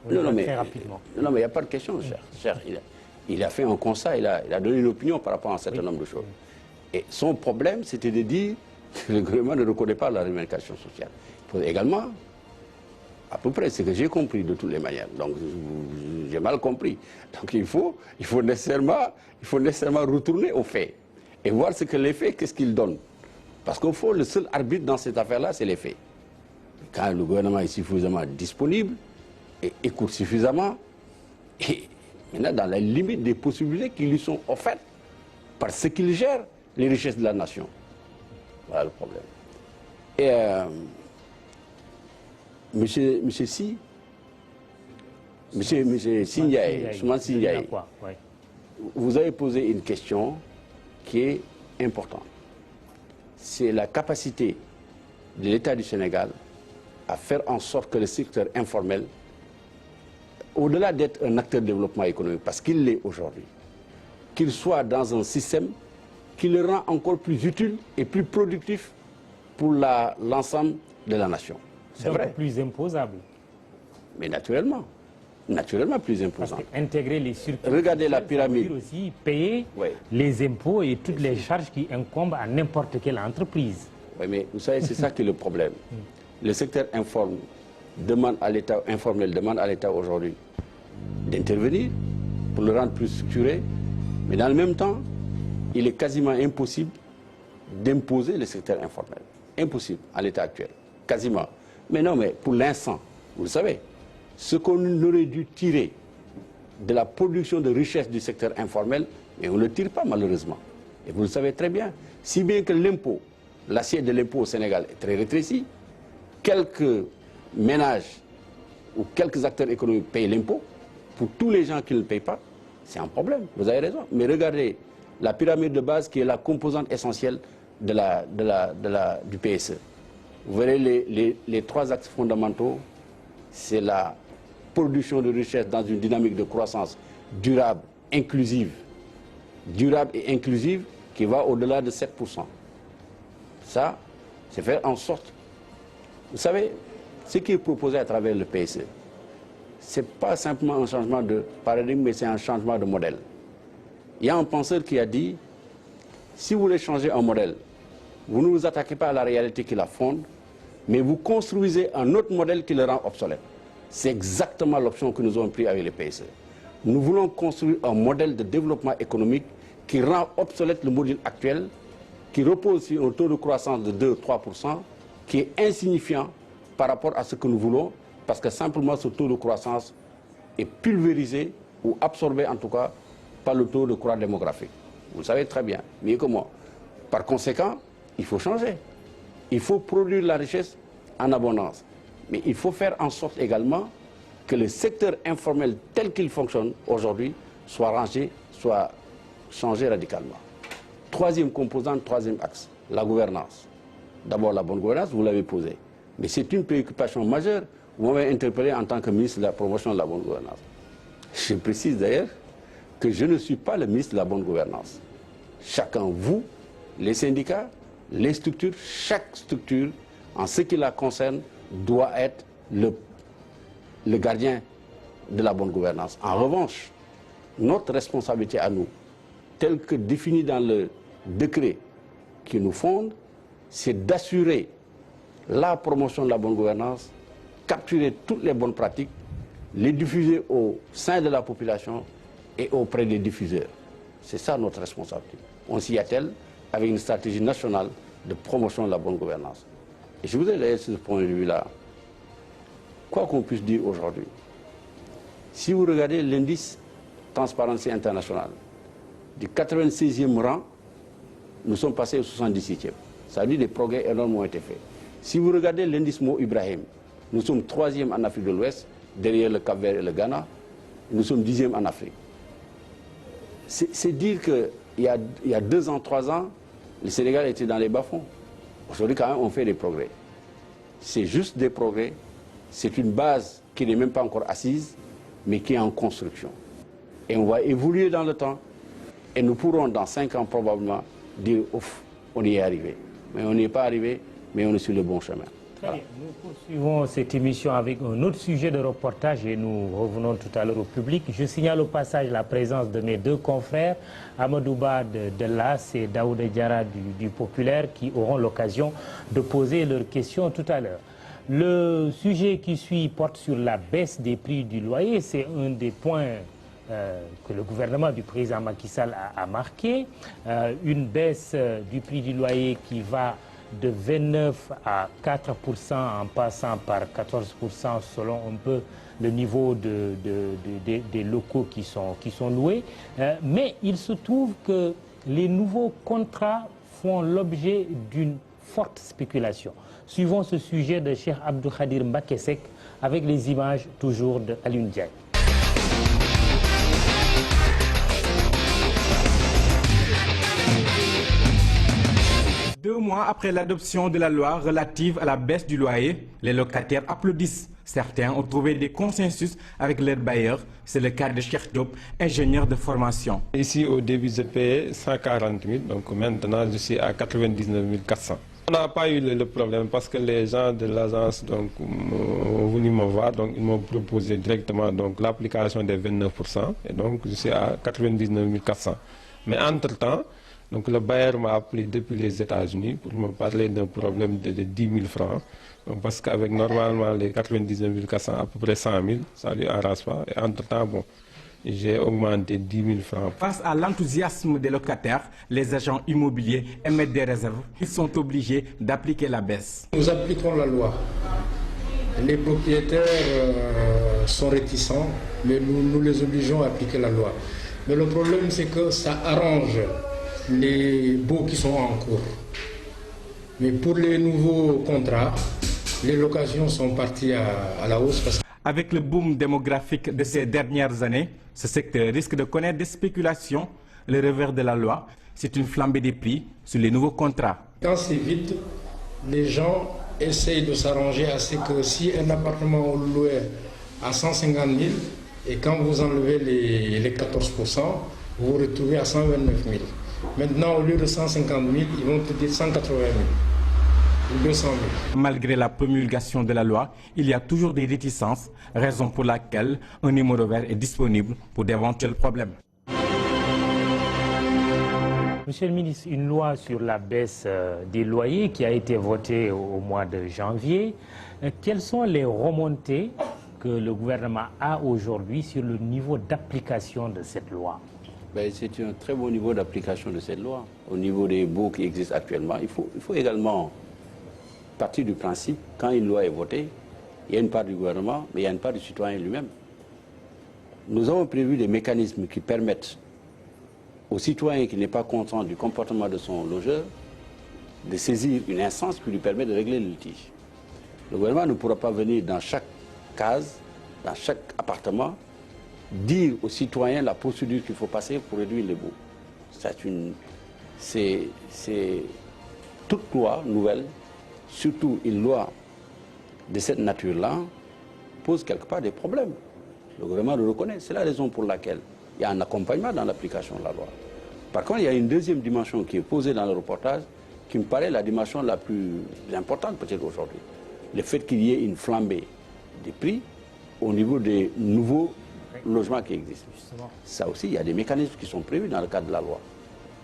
Non, mais, très rapidement. Non, mais il n'y a pas de question, cher. Il a fait un constat, il a donné une opinion par rapport à un certain nombre de choses. Et son problème, c'était de dire que le gouvernement ne reconnaît pas la revendication sociale. Il faut également, à peu près, ce que j'ai compris de toutes les manières. Donc, j'ai mal compris. Donc, il faut nécessairement retourner aux faits et voir ce que les faits, qu'est-ce qu'ils donnent. Parce qu'au fond, le seul arbitre dans cette affaire-là, c'est les faits. Quand le gouvernement est suffisamment disponible et écoute suffisamment, et maintenant, dans la limite des possibilités qui lui sont offertes parce qu'il gère les richesses de la nation. Voilà le problème. Et monsieur Sindiaye, vous avez posé une question qui est importante. C'est la capacité de l'État du Sénégal à faire en sorte que le secteur informel, au-delà d'être un acteur de développement économique, parce qu'il l'est aujourd'hui, qu'il soit dans un système qui le rend encore plus utile et plus productif pour l'ensemble de la nation. C'est vrai. Plus imposable. Mais naturellement plus imposant. Parce qu'intégrer les circuits, regardez la pyramide. Ça veut dire aussi payer les impôts et toutes les charges qui incombent à n'importe quelle entreprise. Oui, mais vous savez, c'est ça qui est le problème. Le secteur informel demande à l'État aujourd'hui d'intervenir pour le rendre plus structuré, mais dans le même temps, il est quasiment impossible d'imposer le secteur informel. Impossible à l'état actuel, quasiment. Mais non, mais pour l'instant, vous le savez, ce qu'on aurait dû tirer de la production de richesses du secteur informel, mais on ne le tire pas malheureusement. Et vous le savez très bien, si bien que l'impôt, l'assiette de l'impôt au Sénégal est très rétrécie, quelques ménages ou quelques acteurs économiques payent l'impôt, pour tous les gens qui ne le payent pas, c'est un problème, vous avez raison. Mais regardez la pyramide de base qui est la composante essentielle du PSE. Vous verrez les trois axes fondamentaux, c'est la production de richesse dans une dynamique de croissance durable et inclusive qui va au-delà de 7%. Ça, c'est faire en sorte. Vous savez, ce qui est proposé à travers le PSE, ce n'est pas simplement un changement de paradigme, mais c'est un changement de modèle. Il y a un penseur qui a dit, si vous voulez changer un modèle, vous ne vous attaquez pas à la réalité qui la fonde, mais vous construisez un autre modèle qui le rend obsolète. C'est exactement l'option que nous avons prise avec le PSE. Nous voulons construire un modèle de développement économique qui rend obsolète le modèle actuel, qui repose sur un taux de croissance de 2-3%, qui est insignifiant par rapport à ce que nous voulons, parce que simplement ce taux de croissance est pulvérisé ou absorbé en tout cas par le taux de croissance démographique. Vous le savez très bien, mieux que moi. Par conséquent, il faut changer. Il faut produire la richesse en abondance. Mais il faut faire en sorte également que le secteur informel tel qu'il fonctionne aujourd'hui soit rangé, soit changé radicalement. Troisième composante, troisième axe, la gouvernance. D'abord la bonne gouvernance, vous l'avez posé. Mais c'est une préoccupation majeure. Vous m'avez interpellé en tant que ministre de la promotion de la bonne gouvernance. Je précise d'ailleurs que je ne suis pas le ministre de la bonne gouvernance. Chacun, vous, les syndicats, les structures, chaque structure, en ce qui la concerne, doit être le gardien de la bonne gouvernance. En revanche, notre responsabilité à nous, telle que définie dans le décret qui nous fonde, c'est d'assurer la promotion de la bonne gouvernance, capturer toutes les bonnes pratiques, les diffuser au sein de la population et auprès des diffuseurs. C'est ça notre responsabilité. On s'y attelle avec une stratégie nationale de promotion de la bonne gouvernance. Et je voudrais d'ailleurs sur ce point de vue-là, quoi qu'on puisse dire aujourd'hui, si vous regardez l'indice Transparence International, du 96e rang, nous sommes passés au 77e. Ça veut dire que des progrès énormes ont été faits. Si vous regardez l'indice Mo Ibrahim, nous sommes 3e en Afrique de l'Ouest, derrière le Cap-Vert et le Ghana, nous sommes 10e en Afrique. C'est dire qu'il y a 2 ans, 3 ans, le Sénégal était dans les bas-fonds. Aujourd'hui, quand même, on fait des progrès. C'est juste des progrès. C'est une base qui n'est même pas encore assise, mais qui est en construction. Et on va évoluer dans le temps. Et nous pourrons, dans 5 ans probablement, dire « ouf, on y est arrivé ». Mais on n'y est pas arrivé, mais on est sur le bon chemin. Très bien. Nous poursuivons cette émission avec un autre sujet de reportage et nous revenons tout à l'heure au public. Je signale au passage la présence de mes 2 confrères, Amadouba de l'AS et Daouda Diarra du Populaire, qui auront l'occasion de poser leurs questions tout à l'heure. Le sujet qui suit porte sur la baisse des prix du loyer. C'est un des points que le gouvernement du président Macky Sall a marqué. Une baisse du prix du loyer qui va de 29 à 4% en passant par 14% selon un peu le niveau des locaux qui sont loués. Mais il se trouve que les nouveaux contrats font l'objet d'une forte spéculation. Suivons ce sujet de Cheikh Abdou Khadir Mbakesek avec les images toujours de Alioune Diaye. Deux mois après l'adoption de la loi relative à la baisse du loyer, les locataires applaudissent. Certains ont trouvé des consensus avec leurs bailleurs. C'est le cas de Cheikh Diop, ingénieur de formation. Ici, au début, je payais 140 000, donc maintenant, je suis à 99 400. On n'a pas eu le problème parce que les gens de l'agence ont voulu me voir, donc ils m'ont proposé directement l'application des 29%, et donc je suis à 99 400. Mais entre-temps, donc le bailleur m'a appelé depuis les États-Unis pour me parler d'un problème de 10 000 francs. Donc parce qu'avec normalement les 99 400, à peu près 100 000, ça lui arrange pas. Et entre-temps, bon, j'ai augmenté 10 000 francs. Face à l'enthousiasme des locataires, les agents immobiliers émettent des réserves. Ils sont obligés d'appliquer la baisse. Nous appliquons la loi. Les propriétaires sont réticents, mais nous les obligeons à appliquer la loi. Mais le problème, c'est que ça arrange les baux qui sont en cours. Mais pour les nouveaux contrats, les locations sont parties à la hausse. Avec le boom démographique de ces dernières années, ce secteur risque de connaître des spéculations. Le revers de la loi, c'est une flambée des prix sur les nouveaux contrats. Quand c'est vide, les gens essayent de s'arranger à ce que si un appartement est loué à 150 000 et quand vous enlevez les 14%, vous vous retrouvez à 129 000. Maintenant, au lieu de 150 000, ils vont te dire 180 000 ou 200 000. Malgré la promulgation de la loi, il y a toujours des réticences, raison pour laquelle un numéro vert est disponible pour d'éventuels problèmes. Monsieur le ministre, une loi sur la baisse des loyers qui a été votée au mois de janvier. Quelles sont les remontées que le gouvernement a aujourd'hui sur le niveau d'application de cette loi? C'est un très bon niveau d'application de cette loi. Au niveau des baux qui existent actuellement, il faut également partir du principe, quand une loi est votée, il y a une part du gouvernement, mais il y a une part du citoyen lui-même. Nous avons prévu des mécanismes qui permettent au citoyen qui n'est pas content du comportement de son logeur de saisir une instance qui lui permet de régler le litige. Le gouvernement ne pourra pas venir dans chaque case, dans chaque appartement, dire aux citoyens la procédure qu'il faut passer pour réduire les baux. C'est toute loi nouvelle, surtout une loi de cette nature-là, pose quelque part des problèmes. Le gouvernement le reconnaît. C'est la raison pour laquelle il y a un accompagnement dans l'application de la loi. Par contre, il y a une deuxième dimension qui est posée dans le reportage, qui me paraît la dimension la plus importante peut-être aujourd'hui. Le fait qu'il y ait une flambée des prix au niveau des nouveaux logements qui existent. Ça aussi, il y a des mécanismes qui sont prévus dans le cadre de la loi.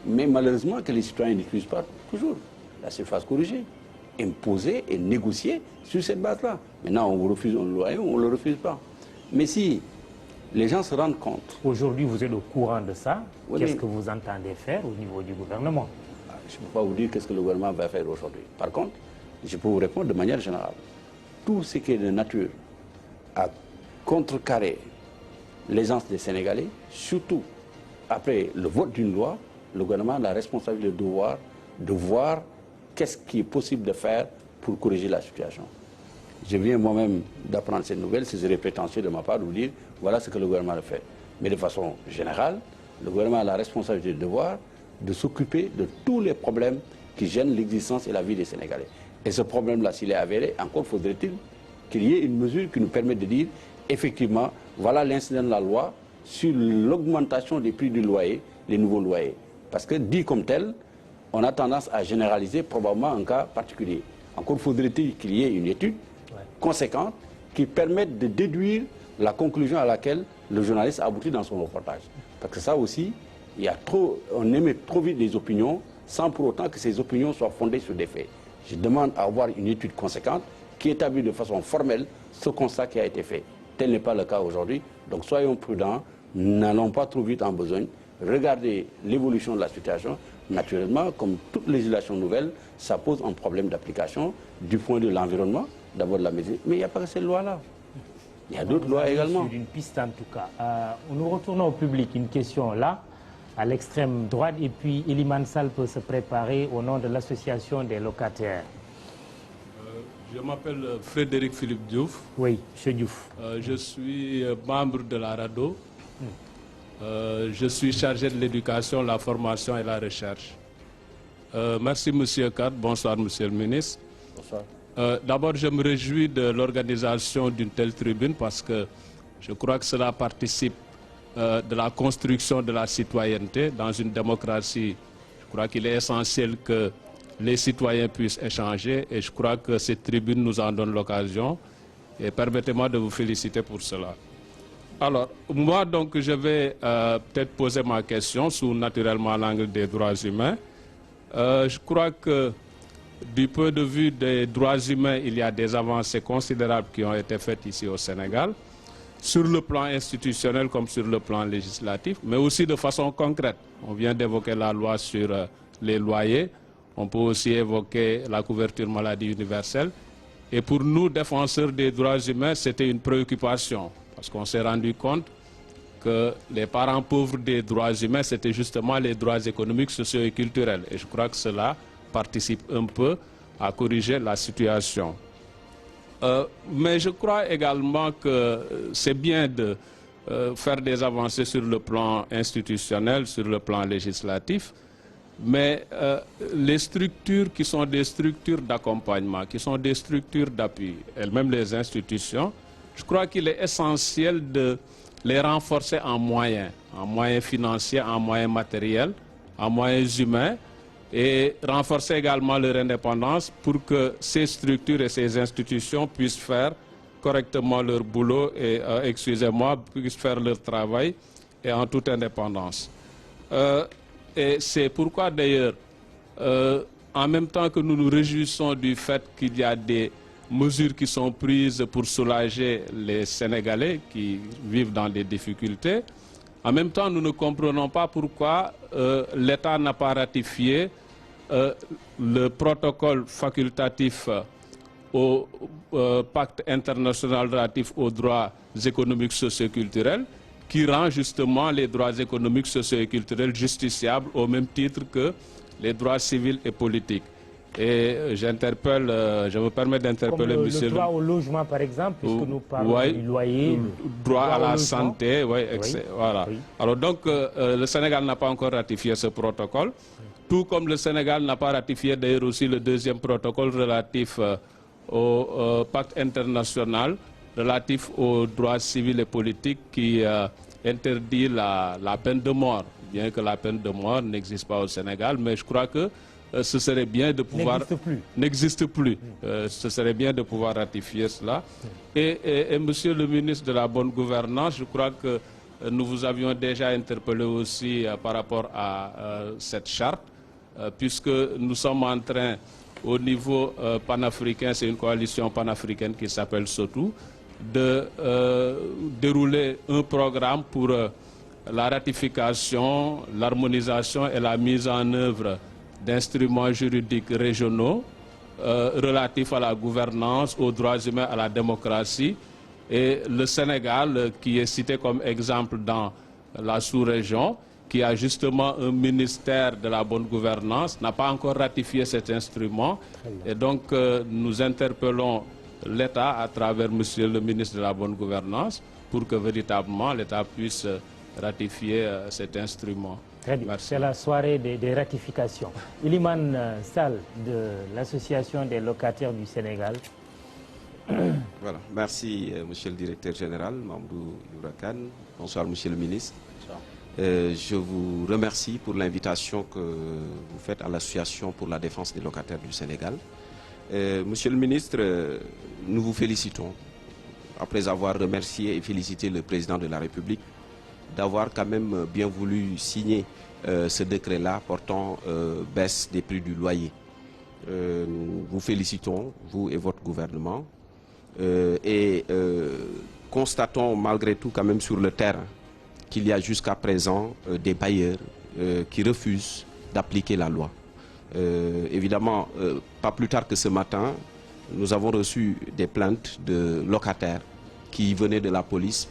Mais malheureusement, que les citoyens n'utilisent pas toujours la surface corrigée, imposée et négociée sur cette base-là. Maintenant, on vous refuse un loyer ou on ne le refuse pas. Mais si les gens se rendent compte... Aujourd'hui, vous êtes au courant de ça. Oui, qu'est-ce que vous entendez faire au niveau du gouvernement? Je ne peux pas vous dire qu'est-ce que le gouvernement va faire aujourd'hui. Par contre, je peux vous répondre de manière générale. Tout ce qui est de nature à contrecarrer l'aisance des Sénégalais, surtout après le vote d'une loi, le gouvernement a la responsabilité de voir qu'est-ce qui est possible de faire pour corriger la situation. Je viens moi-même d'apprendre cette nouvelle, ce serait prétentieux de ma part de vous dire voilà ce que le gouvernement a fait. Mais de façon générale, le gouvernement a la responsabilité de s'occuper de tous les problèmes qui gênent l'existence et la vie des Sénégalais. Et ce problème-là, s'il est avéré, encore faudrait-il qu'il y ait une mesure qui nous permette de dire effectivement, voilà l'incident de la loi sur l'augmentation des prix du loyer, les nouveaux loyers. Parce que dit comme tel, on a tendance à généraliser probablement un cas particulier. Encore faudrait-il qu'il y ait une étude conséquente qui permette de déduire la conclusion à laquelle le journaliste a abouti dans son reportage. Parce que ça aussi, on émet trop vite des opinions sans pour autant que ces opinions soient fondées sur des faits. Je demande à avoir une étude conséquente qui établit de façon formelle ce constat qui a été fait. Tel n'est pas le cas aujourd'hui. Donc soyons prudents, n'allons pas trop vite en besogne. Regardez l'évolution de la situation. Naturellement, comme toute législation nouvelle, ça pose un problème d'application du point de l'environnement, d'abord de la mesure. Mais il n'y a pas que cette loi-là. Il y a d'autres lois également. Sur une piste en tout cas. Nous retournons au public. Une question là, à l'extrême droite. Et puis Eliman Sall peut se préparer au nom de l'association des locataires. Je m'appelle Frédéric Philippe Diouf. Oui, M. Diouf. Je suis membre de la RADO. Je suis chargé de l'éducation, la formation et la recherche. Merci M. Kat, bonsoir M. le ministre. Bonsoir. D'abord, je me réjouis de l'organisation d'une telle tribune parce que je crois que cela participe de la construction de la citoyenneté. Dans une démocratie, je crois qu'il est essentiel que les citoyens puissent échanger et je crois que cette tribune nous en donne l'occasion. Et permettez-moi de vous féliciter pour cela. Alors, moi, donc, je vais peut-être poser ma question sous naturellement l'angle des droits humains. Je crois que du point de vue des droits humains, il y a des avancées considérables qui ont été faites ici au Sénégal, sur le plan institutionnel comme sur le plan législatif, mais aussi de façon concrète. On vient d'évoquer la loi sur les loyers, on peut aussi évoquer la couverture maladie universelle. Et pour nous, défenseurs des droits humains, c'était une préoccupation. Parce qu'on s'est rendu compte que les parents pauvres des droits humains, c'était justement les droits économiques, sociaux et culturels. Et je crois que cela participe un peu à corriger la situation. Mais je crois également que c'est bien de faire des avancées sur le plan institutionnel, sur le plan législatif, mais les structures qui sont des structures d'accompagnement, qui sont des structures d'appui, elles-mêmes les institutions, je crois qu'il est essentiel de les renforcer en moyens financiers, en moyens matériels, en moyens humains, et renforcer également leur indépendance pour que ces structures et ces institutions puissent faire correctement leur boulot et, excusez-moi, puissent faire leur travail et en toute indépendance. Et c'est pourquoi d'ailleurs, en même temps que nous nous réjouissons du fait qu'il y a des mesures qui sont prises pour soulager les Sénégalais qui vivent dans des difficultés, en même temps nous ne comprenons pas pourquoi l'État n'a pas ratifié le protocole facultatif au pacte international relatif aux droits économiques, sociaux et culturels, qui rend justement les droits économiques, sociaux et culturels justiciables au même titre que les droits civils et politiques. Et j'interpelle, je me permets d'interpeller monsieur le droit au logement par exemple, puisque nous parlons du loyer. Droit à la santé, voilà. Oui. Alors donc le Sénégal n'a pas encore ratifié ce protocole, tout comme le Sénégal n'a pas ratifié d'ailleurs aussi le deuxième protocole relatif au pacte international relatif aux droits civils et politiques qui interdit la peine de mort, bien que la peine de mort n'existe pas au Sénégal, mais je crois que ce serait bien de pouvoir... N'existe plus. Ce serait bien de pouvoir ratifier cela. Et monsieur le ministre de la Bonne Gouvernance, je crois que nous vous avions déjà interpellé aussi par rapport à cette charte, puisque nous sommes en train, au niveau panafricain, c'est une coalition panafricaine qui s'appelle SOTU, de dérouler un programme pour la ratification, l'harmonisation et la mise en œuvre d'instruments juridiques régionaux relatifs à la gouvernance, aux droits humains, à la démocratie. Et le Sénégal, qui est cité comme exemple dans la sous-région, qui a justement un ministère de la bonne gouvernance, n'a pas encore ratifié cet instrument. Et donc, nous interpellons l'État à travers monsieur le ministre de la bonne gouvernance pour que véritablement l'État puisse ratifier cet instrument. Très bien. C'est la soirée des ratifications. Iliman Sall de l'Association des locataires du Sénégal. Voilà. Merci, monsieur le directeur général, Mamadou Yourakan. Bonsoir, monsieur le ministre. Je vous remercie pour l'invitation que vous faites à l'Association pour la défense des locataires du Sénégal. Monsieur le ministre, nous vous félicitons, après avoir remercié et félicité le président de la République, d'avoir quand même bien voulu signer ce décret-là portant baisse des prix du loyer. Nous vous félicitons, vous et votre gouvernement, et constatons malgré tout quand même sur le terrain qu'il y a jusqu'à présent des bailleurs qui refusent d'appliquer la loi. Évidemment, pas plus tard que ce matin, nous avons reçu des plaintes de locataires qui venaient de la police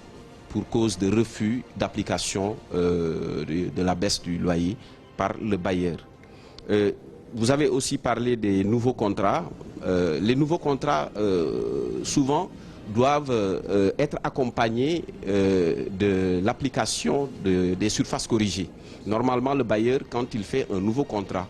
pour cause de refus d'application de la baisse du loyer par le bailleur. Vous avez aussi parlé des nouveaux contrats. Les nouveaux contrats, souvent, doivent être accompagnés de l'application des surfaces corrigées. Normalement, le bailleur, quand il fait un nouveau contrat,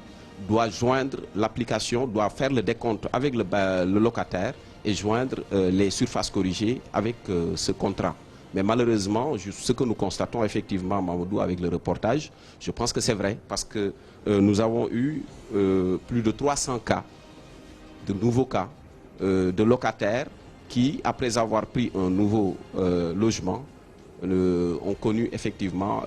doit joindre l'application, doit faire le décompte avec le locataire et joindre les surfaces corrigées avec ce contrat. Mais malheureusement, ce que nous constatons effectivement, Mamadou, avec le reportage, je pense que c'est vrai, parce que nous avons eu plus de 300 cas, de nouveaux cas, de locataires qui, après avoir pris un nouveau logement, ont connu effectivement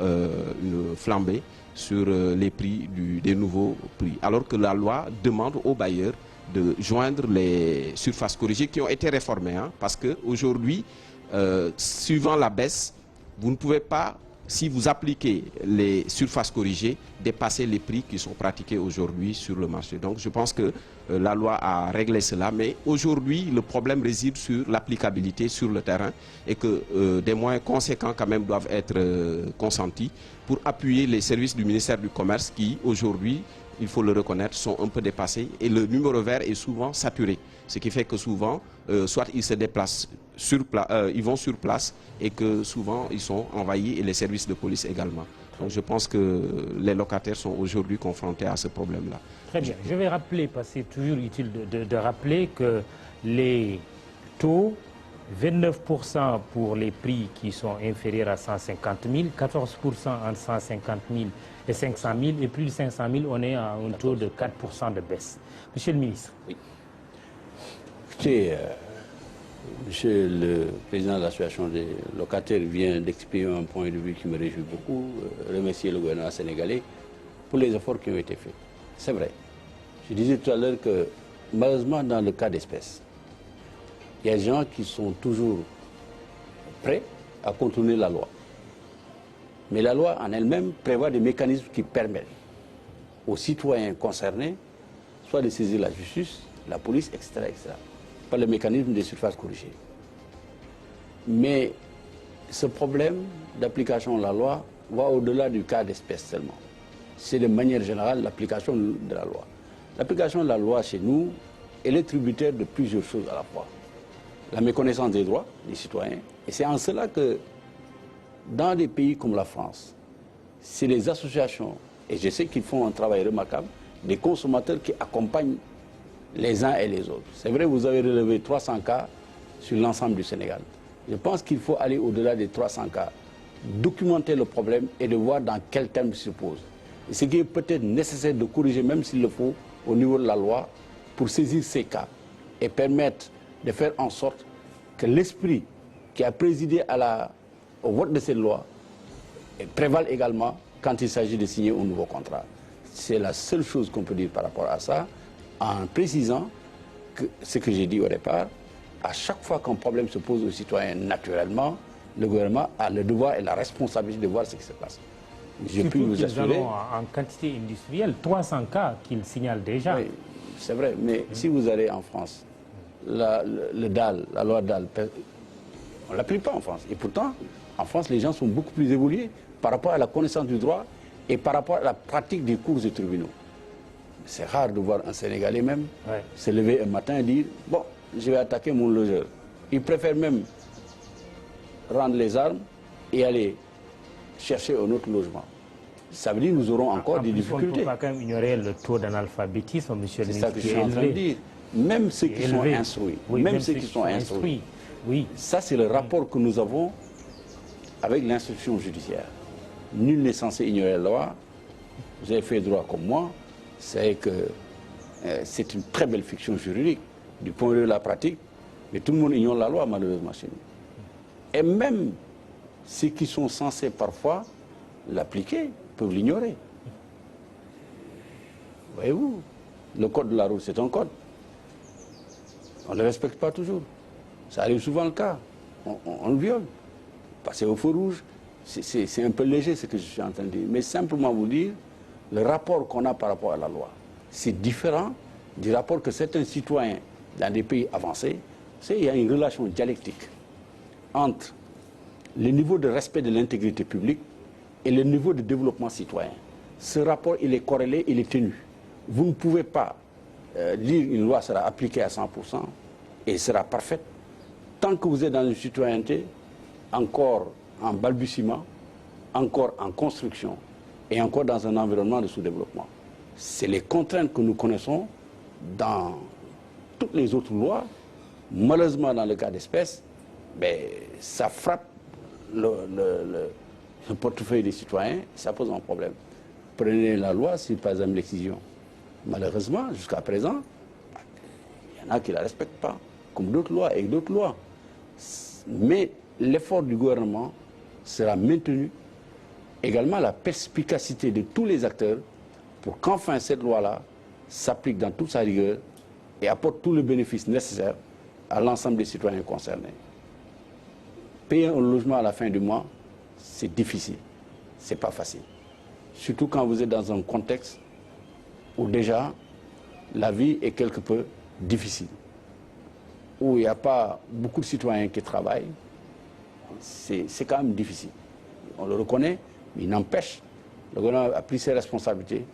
une flambée sur les prix des nouveaux prix. Alors que la loi demande aux bailleurs de joindre les surfaces corrigées qui ont été réformées. Hein, parce qu'aujourd'hui, suivant la baisse, vous ne pouvez pas, si vous appliquez les surfaces corrigées, dépasser les prix qui sont pratiqués aujourd'hui sur le marché. Donc je pense que la loi a réglé cela, mais aujourd'hui le problème réside sur l'applicabilité sur le terrain et que des moyens conséquents quand même doivent être consentis pour appuyer les services du ministère du Commerce qui aujourd'hui il faut le reconnaître, sont un peu dépassés et le numéro vert est souvent saturé. Ce qui fait que souvent, soit ils se déplacent ils vont sur place et que souvent ils sont envahis et les services de police également. Donc je pense que les locataires sont aujourd'hui confrontés à ce problème-là. Très bien. Je vais rappeler, parce que c'est toujours utile de rappeler que les taux, 29% pour les prix qui sont inférieurs à 150 000, 14% entre 150 000 et 500 000, et plus de 500 000, on est à un taux de 4% de baisse. Monsieur le ministre. Oui. Écoutez, Monsieur le Président de l'Association des locataires vient d'exprimer un point de vue qui me réjouit beaucoup, remercier le gouvernement sénégalais pour les efforts qui ont été faits. C'est vrai. Je disais tout à l'heure que malheureusement dans le cas d'espèce, il y a des gens qui sont toujours prêts à contourner la loi. Mais la loi en elle-même prévoit des mécanismes qui permettent aux citoyens concernés soit de saisir la justice, la police, etc., etc., par le mécanisme des surfaces corrigées. Mais ce problème d'application de la loi va au-delà du cas d'espèce seulement. C'est de manière générale l'application de la loi. L'application de la loi chez nous, elle est tributaire de plusieurs choses à la fois. La méconnaissance des droits des citoyens. Et c'est en cela que dans des pays comme la France, c'est les associations, et je sais qu'ils font un travail remarquable, des consommateurs qui accompagnent les uns et les autres. C'est vrai, vous avez relevé 300 cas sur l'ensemble du Sénégal. Je pense qu'il faut aller au-delà des 300 cas, documenter le problème et de voir dans quel terme il se pose. Et ce qui est peut-être nécessaire de corriger, même s'il le faut, au niveau de la loi, pour saisir ces cas et permettre de faire en sorte que l'esprit qui a présidé au vote de cette loi prévale également quand il s'agit de signer un nouveau contrat. C'est la seule chose qu'on peut dire par rapport à ça, en précisant que ce que j'ai dit au départ, à chaque fois qu'un problème se pose aux citoyens naturellement, le gouvernement a le devoir et la responsabilité de voir ce qui se passe. Je peux vous assurer. En quantité industrielle, 300 cas qu'ils signalent déjà. Oui, c'est vrai, mais si vous allez en France, le DAL, la loi DAL, on ne l'applique pas en France. Et pourtant, en France, les gens sont beaucoup plus évolués par rapport à la connaissance du droit et par rapport à la pratique des cours et tribunaux. C'est rare de voir un Sénégalais même se lever un matin et dire « Bon, je vais attaquer mon logeur ». Il préfère même rendre les armes et aller chercher un autre logement. Ça veut dire que nous aurons encore des difficultés. On ne peut pas quand même ignorer le taux d'analphabétisme, monsieur le ministre. C'est ça que je suis en train de dire. Même ceux qui sont instruits, même ceux qui sont instruits, ça c'est le rapport que nous avons avec l'instruction judiciaire. Nul n'est censé ignorer la loi. Vous avez fait droit comme moi. C'est que c'est une très belle fiction juridique du point de vue de la pratique, mais tout le monde ignore la loi malheureusement chez nous. Et même ceux qui sont censés parfois l'appliquer peuvent l'ignorer. Voyez-vous, le code de la route c'est un code. On ne le respecte pas toujours. Ça arrive souvent le cas. On le viole. Passer au feu rouge, c'est un peu léger ce que je suis en train de dire. Mais simplement vous dire, le rapport qu'on a par rapport à la loi, c'est différent du rapport que certains citoyens dans des pays avancés, il y a une relation dialectique entre le niveau de respect de l'intégrité publique et le niveau de développement citoyen. Ce rapport, il est corrélé, il est tenu. Vous ne pouvez pas dire une loi sera appliquée à 100% et sera parfaite tant que vous êtes dans une citoyenneté encore en balbutiement, encore en construction et encore dans un environnement de sous-développement. C'est les contraintes que nous connaissons dans toutes les autres lois. Malheureusement, dans le cas d'espèce, ça frappe le portefeuille des citoyens, ça pose un problème. Prenez la loi sur, par exemple, l'excision. Malheureusement, jusqu'à présent, il y en a qui ne la respectent pas, comme d'autres lois et d'autres lois. Mais l'effort du gouvernement sera maintenu. Également la perspicacité de tous les acteurs pour qu'enfin cette loi-là s'applique dans toute sa rigueur et apporte tous les bénéfices nécessaires à l'ensemble des citoyens concernés. Payer un logement à la fin du mois, c'est difficile, c'est pas facile. Surtout quand vous êtes dans un contexte où déjà la vie est quelque peu difficile, où il n'y a pas beaucoup de citoyens qui travaillent, c'est quand même difficile. On le reconnaît, mais il n'empêche, le gouvernement a pris ses responsabilités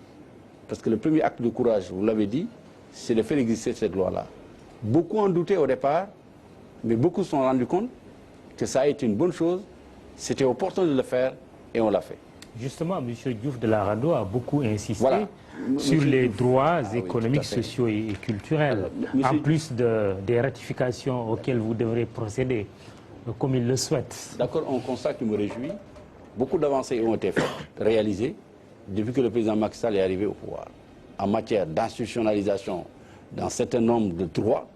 parce que le premier acte de courage, vous l'avez dit, c'est de faire exister cette loi-là. Beaucoup en doutaient au départ, mais beaucoup se sont rendus compte que ça a été une bonne chose, c'était opportun de le faire et on l'a fait. Justement, M. Diouf de la Rado a beaucoup insisté Voilà. sur les droits économiques, tout à fait. sociaux et culturels, en plus des ratifications auxquelles vous devrez procéder, comme il le souhaite. D'accord, un constat qui me réjouit. Beaucoup d'avancées ont été faites, réalisées, depuis que le président Macky Sall est arrivé au pouvoir, en matière d'institutionnalisation d'un certain nombre de droits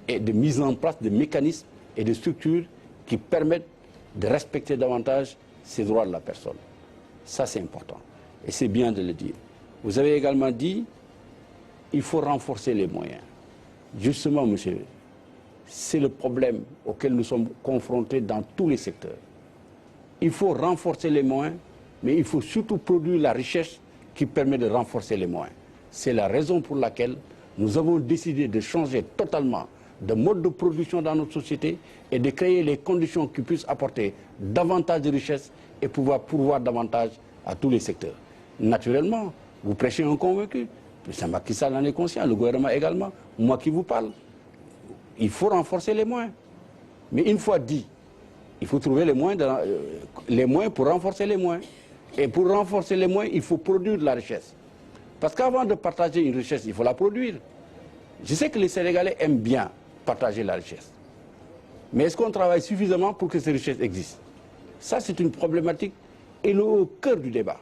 et de mise en place de mécanismes et de structures qui permettent de respecter davantage ces droits de la personne. Ça, c'est important. Et c'est bien de le dire. Vous avez également dit qu'il faut renforcer les moyens. Justement, monsieur, c'est le problème auquel nous sommes confrontés dans tous les secteurs. Il faut renforcer les moyens, mais il faut surtout produire la richesse qui permet de renforcer les moyens. C'est la raison pour laquelle nous avons décidé de changer totalement de mode de production dans notre société et de créer les conditions qui puissent apporter davantage de richesse et pouvoir pourvoir davantage à tous les secteurs. Naturellement, vous prêchez un convaincu. Le président Macky Sall en est conscient, le gouvernement également. Moi qui vous parle, il faut renforcer les moyens. Mais une fois dit, il faut trouver les moyens pour renforcer les moyens. Et pour renforcer les moyens, il faut produire de la richesse. Parce qu'avant de partager une richesse, il faut la produire. Je sais que les Sénégalais aiment bien partager la richesse. Mais est-ce qu'on travaille suffisamment pour que ces richesses existent? Ça, c'est une problématique et au cœur du débat.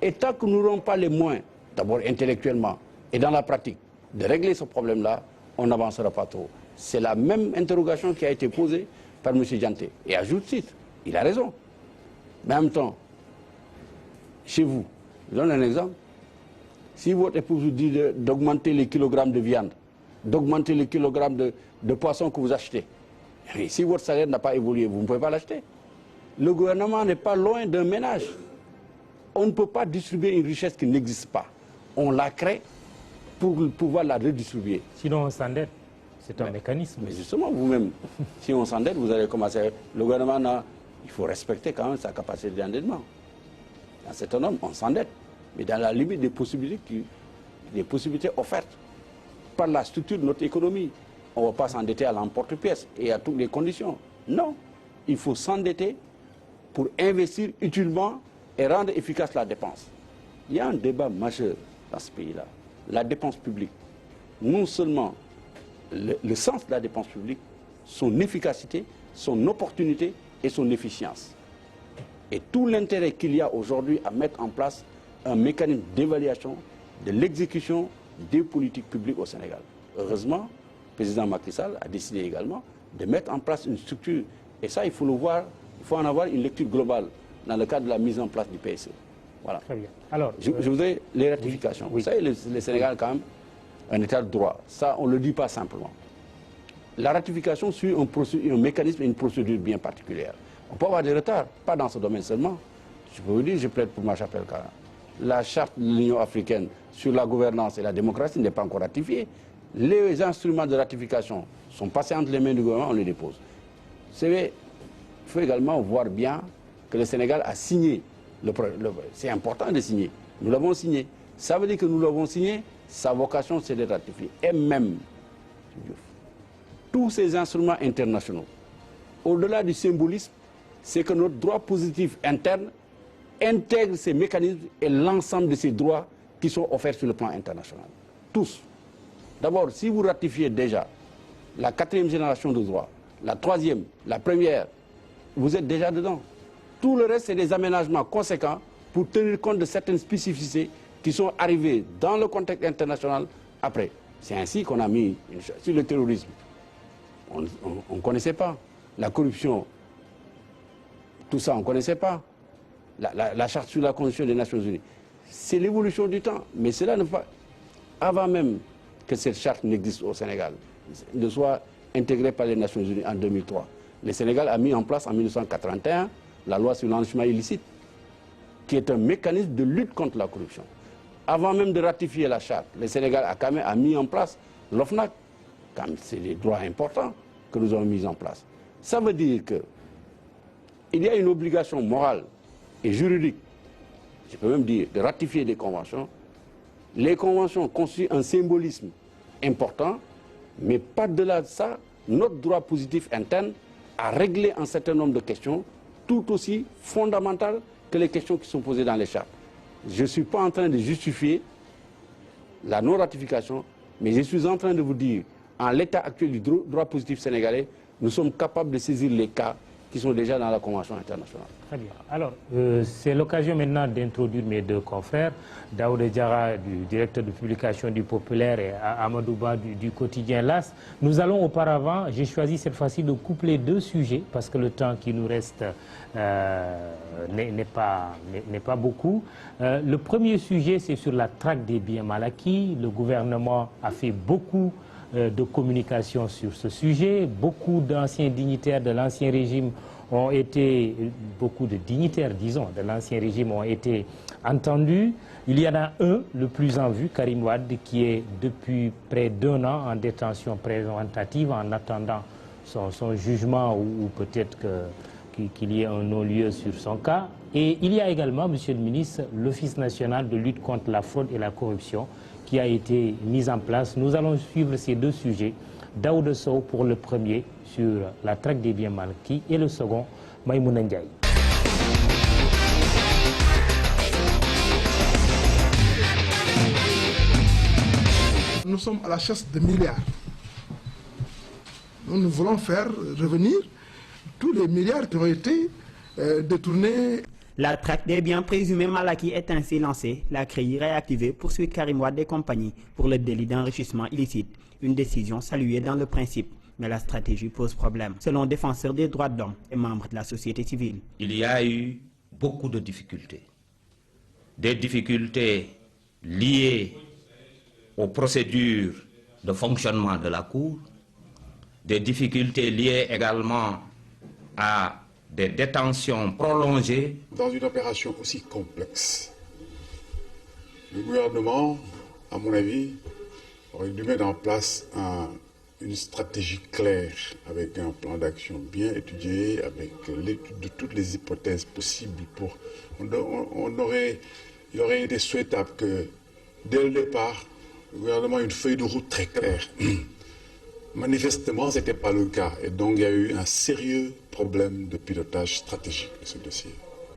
Et tant que nous n'aurons pas les moyens, d'abord intellectuellement et dans la pratique, de régler ce problème-là, on n'avancera pas trop. C'est la même interrogation qui a été posée par M. Dianté. Et à juste titre, il a raison. Mais en même temps, chez vous, je donne un exemple. Si votre épouse vous dit d'augmenter les kilogrammes de viande, d'augmenter les kilogrammes de poisson que vous achetez, et si votre salaire n'a pas évolué, vous ne pouvez pas l'acheter. Le gouvernement n'est pas loin d'un ménage. On ne peut pas distribuer une richesse qui n'existe pas. On la crée pour pouvoir la redistribuer. Sinon, on s'endette. C'est un mécanisme. Mais justement, vous-même, si on s'endette, vous allez commencer. Le gouvernement, il faut respecter quand même sa capacité d'endettement. Dans un certain nombre, on s'endette, mais dans la limite des possibilités offertes par la structure de notre économie. On ne va pas s'endetter à l'emporte-pièce et à toutes les conditions. Non, il faut s'endetter pour investir utilement et rendre efficace la dépense. Il y a un débat majeur dans ce pays-là. La dépense publique. Non seulement le sens de la dépense publique, son efficacité, son opportunité et son efficience. Et tout l'intérêt qu'il y a aujourd'hui à mettre en place un mécanisme d'évaluation de l'exécution des politiques publiques au Sénégal. Heureusement, le président Macky Sall a décidé également de mettre en place une structure. Et ça, il faut le voir, il faut en avoir une lecture globale dans le cadre de la mise en place du PSE. Voilà. Très bien. Alors, je voudrais les ratifications. Oui. Vous savez, le Sénégal, quand même, un état de droit. Ça, on ne le dit pas simplement. La ratification suit un mécanisme et une procédure bien particulière. On peut avoir des retards, pas dans ce domaine seulement. Je peux vous dire, je plaide pour ma chapelle quand même. La charte de l'Union africaine sur la gouvernance et la démocratie n'est pas encore ratifiée. Les instruments de ratification sont passés entre les mains du gouvernement, on les dépose. Vous savez, il faut également voir bien que le Sénégal a signé. C'est important de signer. Nous l'avons signé. Ça veut dire que nous l'avons signé, sa vocation c'est de ratifier. Et même, tous ces instruments internationaux, au-delà du symbolisme, c'est que notre droit positif interne intègre ces mécanismes et l'ensemble de ces droits qui sont offerts sur le plan international. Tous. D'abord, si vous ratifiez déjà la 4e génération de droits, la 3e, la première, vous êtes déjà dedans. Tout le reste, c'est des aménagements conséquents pour tenir compte de certaines spécificités qui sont arrivées dans le contexte international après. C'est ainsi qu'on a mis sur le terrorisme. On ne connaissait pas. La corruption, tout ça, on ne connaissait pas. La charte sur la Constitution des Nations Unies. C'est l'évolution du temps. Mais cela ne pas. Avant même que cette charte n'existe au Sénégal, ne soit intégrée par les Nations Unies en 2003, le Sénégal a mis en place en 1981 la loi sur l'enrichissement illicite, qui est un mécanisme de lutte contre la corruption. Avant même de ratifier la charte, le Sénégal a quand même mis en place l'OFNAC. C'est des droits importants que nous avons mis en place. Ça veut dire qu'il y a une obligation morale et juridique, je peux même dire, de ratifier des conventions, Les conventions constituent un symbolisme important, mais par-delà de ça, notre droit positif interne a réglé un certain nombre de questions tout aussi fondamentales que les questions qui sont posées dans les chartes. Je ne suis pas en train de justifier la non-ratification, mais je suis en train de vous dire, en l'état actuel du droit positif sénégalais, nous sommes capables de saisir les cas qui sont déjà dans la Convention internationale. Très bien. Alors, c'est l'occasion maintenant d'introduire mes deux confrères, Daouda Diarra, du directeur de publication du Populaire, et Amadou Ba du quotidien LAS. Nous allons auparavant, j'ai choisi cette fois-ci de coupler deux sujets, parce que le temps qui nous reste n'est pas beaucoup. Le premier sujet, c'est sur la traque des biens mal acquis. Le gouvernement a fait beaucoup de communication sur ce sujet. Beaucoup d'anciens dignitaires de l'ancien régime ont été, beaucoup de dignitaires, disons, de l'ancien régime ont été entendus. Il y en a un, le plus en vue, Karim Wade, qui est depuis près d'1 an en détention préventive en attendant son jugement ou peut-être qu'il y ait un non-lieu sur son cas. Et il y a également, Monsieur le ministre, l'Office national de lutte contre la fraude et la corruption qui a été mis en place. Nous allons suivre ces deux sujets. Daouda Sow pour le premier sur la traque des biens mal acquis et le second, Maïmouna Ndiaye. Nous sommes à la chasse de milliards. Nous voulons faire revenir tous les milliards qui ont été détournés. La traque des biens présumés mal acquis est ainsi lancée. La CREI réactivée poursuit Karim Wade et compagnie pour le délit d'enrichissement illicite. Une décision saluée dans le principe, mais la stratégie pose problème, selon défenseurs des droits de l'homme et membres de la société civile. Il y a eu beaucoup de difficultés. Des difficultés liées aux procédures de fonctionnement de la Cour, des difficultés liées également à des détentions prolongées. Dans une opération aussi complexe, le gouvernement, à mon avis, aurait dû mettre en place une stratégie claire, avec un plan d'action bien étudié, avec l'étude de toutes les hypothèses possibles. Il aurait été souhaitable que, dès le départ, le gouvernement ait une feuille de route très claire. Manifestement, ce n'était pas le cas. Et donc, il y a eu un sérieux problème de pilotage stratégique de ce dossier.